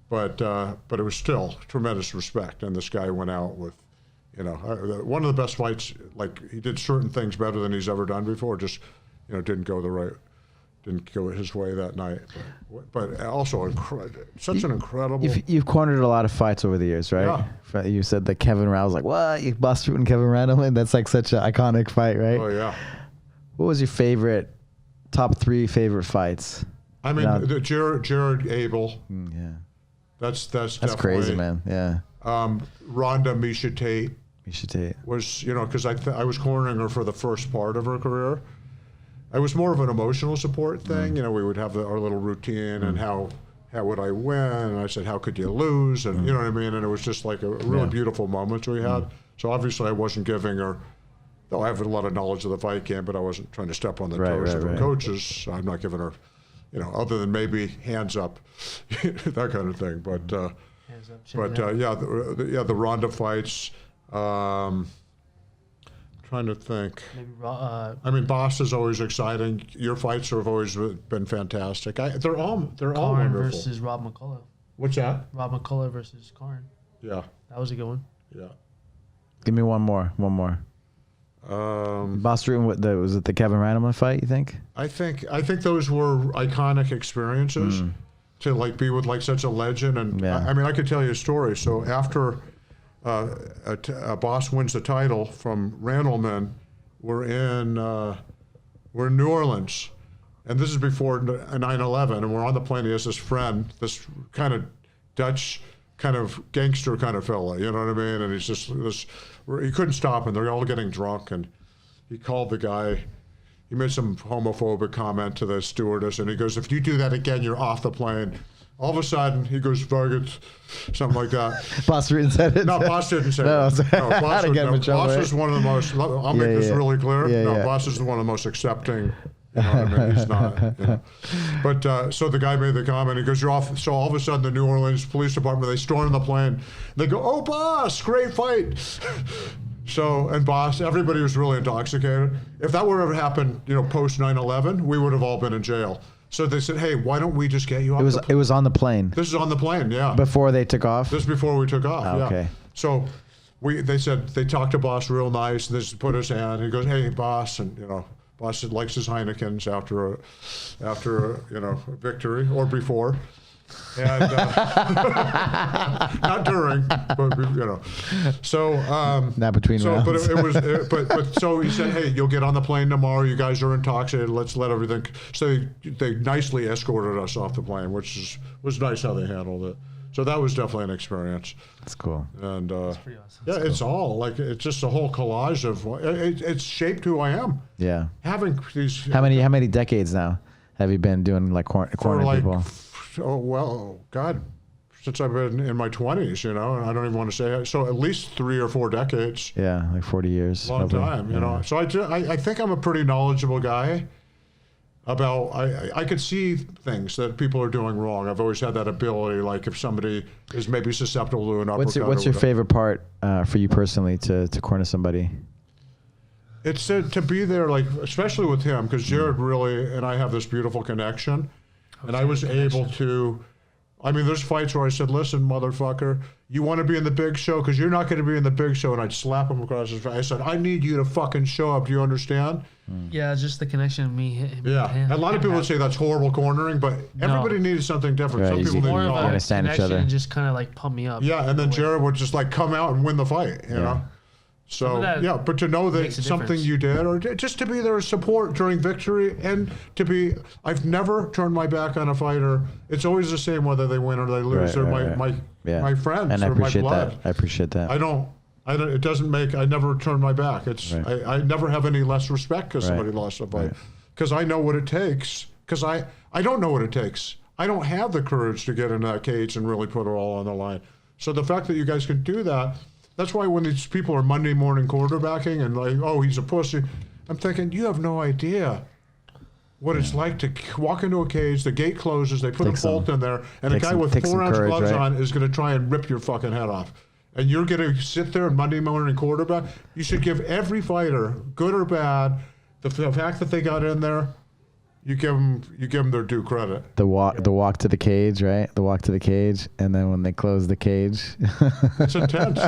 but it was still tremendous respect. And this guy went out with, one of the best fights. Like, he did certain things better than he's ever done before. Just, didn't go his way that night, but also such an incredible. You've cornered a lot of fights over the years, right? Yeah. You said that Kevin Randall was like, what? You bust and Kevin Randall, and that's like such an iconic fight, right? Oh yeah. What was your top 3 favorite fights? I mean, the Jared Abel. Yeah. That's crazy, man. Yeah. Ronda Misha Tate. Was because I was cornering her for the first part of her career. It was more of an emotional support thing. We would have our little routine and how would I win? And I said, how could you lose? And you know what I mean? And it was just like a really beautiful moment we had. So obviously I wasn't giving her, though I have a lot of knowledge of the fight game, but I wasn't trying to step on the toes of her coaches. I'm not giving her, other than maybe hands up, that kind of thing. But hands up, the Ronda fights. Trying to think. Maybe I mean, Boss is always exciting. Your fights have always been fantastic. They're all Karn wonderful. versus Rob McCullough. What's that? Rob McCullough versus Karn. Yeah. That was a good one. Yeah. Give me one more. Boss Rutan, was it the Kevin Randleman fight? You think? I think those were iconic experiences to like be with like such a legend. And I mean, I could tell you a story. So after a Boss wins the title from Randleman, we're in New Orleans, and this is before 9/11, and we're on the plane. He has this friend, this kind of Dutch kind of gangster kind of fella, you know what I mean? And he's just he couldn't stop, and they're all getting drunk, and he called the guy. He made some homophobic comment to the stewardess, and he goes, "If you do that again, you're off the plane." All of a sudden, he goes, "Faggots," something like that. Boss Rutan said it. No, Boss didn't say No, that. No, Boss is one of the most. I'll make this really clear. Boss is one of the most accepting. You know what I mean? He's not. You know. But so the guy made the comment. He goes, "You're off." So all of a sudden, the New Orleans Police Department, they storm the plane. They go, "Oh, Boss, great fight." So, and Boss, everybody was really intoxicated. If that would have happened, you know, post 9/11, we would have all been in jail. So they said, "Hey, why don't we just get you off the plane?" It was on the plane. This is on the plane, yeah. Before they took off? This is before we took off, yeah. Okay. So they said, they talked to Boss real nice. They just put his hand. He goes, "Hey, Boss," and you know, Boss likes his Heinekens after a you know, victory or before. And not during, but you know. So not between rounds. But it was. But so he said, "Hey, you'll get on the plane tomorrow. You guys are intoxicated. Let's let everything." So they nicely escorted us off the plane, which was nice how they handled it. So that was definitely an experience. That's cool. And That's pretty awesome. yeah, it's all like it's just a whole collage of it's shaped who I am. Yeah. Having these. How many decades now have you been doing like cornering like, people? Oh, well, God, since I've been in my 20s, you know, and I don't even want to say it. So at least 3 or 4 decades. Yeah, like 40 years. Long time, you know. So I think I'm a pretty knowledgeable guy about, I could see things that people are doing wrong. I've always had that ability, like if somebody is maybe susceptible to an uppercut. What's your favorite part for you personally to corner somebody? It's to be there, like, especially with him, because Jared really, and I have this beautiful connection. And I was able to, I mean, there's fights where I said, "Listen, motherfucker, you want to be in the big show? Because you're not going to be in the big show." And I'd slap him across his face. I said, "I need you to fucking show up. Do you understand?" Yeah, it's just the connection of me. Yeah. A lot of people would say that's horrible cornering, but everybody needed something different. Right, Some people More didn't of know. a understand each connection other. and just kind of like pump me up. Yeah, and then Jared would just like come out and win the fight, you know? So, yeah, but to know that makes a something difference. you did, or just to be there as support during victory, and to be, I've never turned my back on a fighter. It's always the same whether they win or they lose. They're my friends, and I they're my appreciate blood. that. I appreciate that. I don't, it doesn't make, I never turn my back. It's, I never have any less respect because somebody lost a fight. Because I know what it takes, because I don't know what it takes. I don't have the courage to get in that cage and really put it all on the line. So the fact that you guys can do that, that's why when these people are Monday morning quarterbacking and like, "Oh, he's a pussy," I'm thinking, you have no idea what it's like to walk into a cage, the gate closes, they put a bolt in there, and a guy with 4-ounce gloves on is going to try and rip your fucking head off. And you're going to sit there and Monday morning quarterback? You should give every fighter, good or bad, the fact that they got in there, you give them their due credit. The walk to the cage, right? The walk to the cage, and then when they close the cage, it's intense.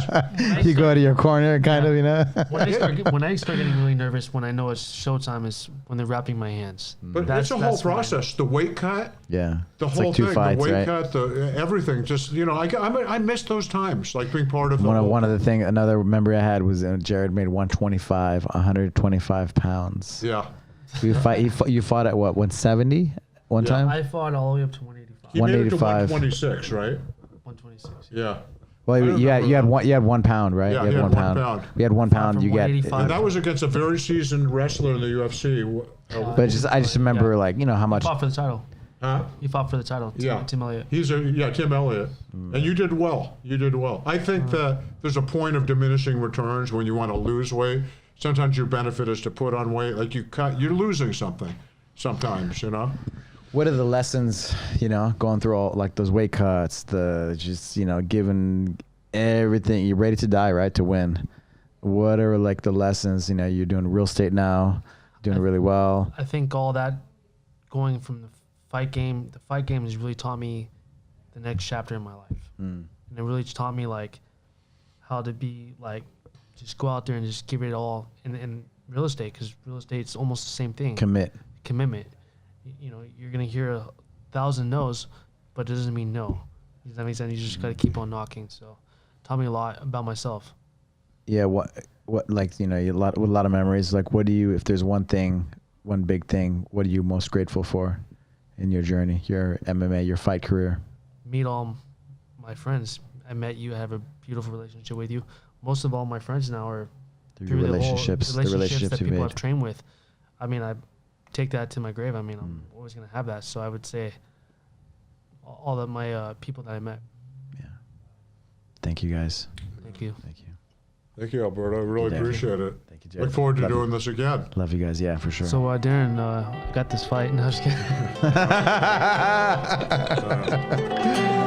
You go to your corner, kind of, you know. When I start getting really nervous, when I know it's showtime, is when they're wrapping my hands. But it's a whole process. The weight cut. Yeah. The It's whole like 2 thing. fights, the weight right? cut. Everything. Just I miss those times, like being part of. One of the thing. Another memory I had was Jared made 125 pounds. Yeah. You fought at what, 170 one time? I fought all the way up to 185. He made it to 185. 126, right? 126. Yeah. Well, you had 1 pound, right? Yeah, you had 1 pound. You had 1 pound. From You get. 185. And that was against a very seasoned wrestler in the UFC. But I just remember like how much. He fought for the title. Huh? He fought for the title. Tim Elliott. Tim Elliott. And you did well. You did well. I think that there's a point of diminishing returns when you want to lose weight. Sometimes your benefit is to put on weight. Like you're losing something sometimes, you know? What are the lessons, going through all like those weight cuts, giving everything, you're ready to die, right? To win. what are like the lessons? You know, you're doing real estate now, doing really well. I think all that going from the fight game has really taught me the next chapter in my life. And it really taught me like how to be like, just go out there and just give it all in real estate, because real estate's almost the same thing. Commitment. You know, you're going to hear 1,000 no's, but it doesn't mean no. Does that make sense? You just got to keep on knocking. So taught me a lot about myself. Yeah. What like, you know, a lot of memories. Like, what do you, if there's one big thing, what are you most grateful for in your journey, your MMA, your fight career? Meet all my friends. I met you. I have a beautiful relationship with you. Most of all my friends now are through the relationships that people made. I've trained with. I mean, I take that to my grave. I mean, I'm always going to have that. So I would say all of my people that I met. Yeah. Thank you, guys. Thank you. Thank you. Thank you, Alberto. I really appreciate it. Thank you, Jared. Look forward to doing this again. Love you guys. Yeah, for sure. So, Darin, got this fight. No, I'm just kidding.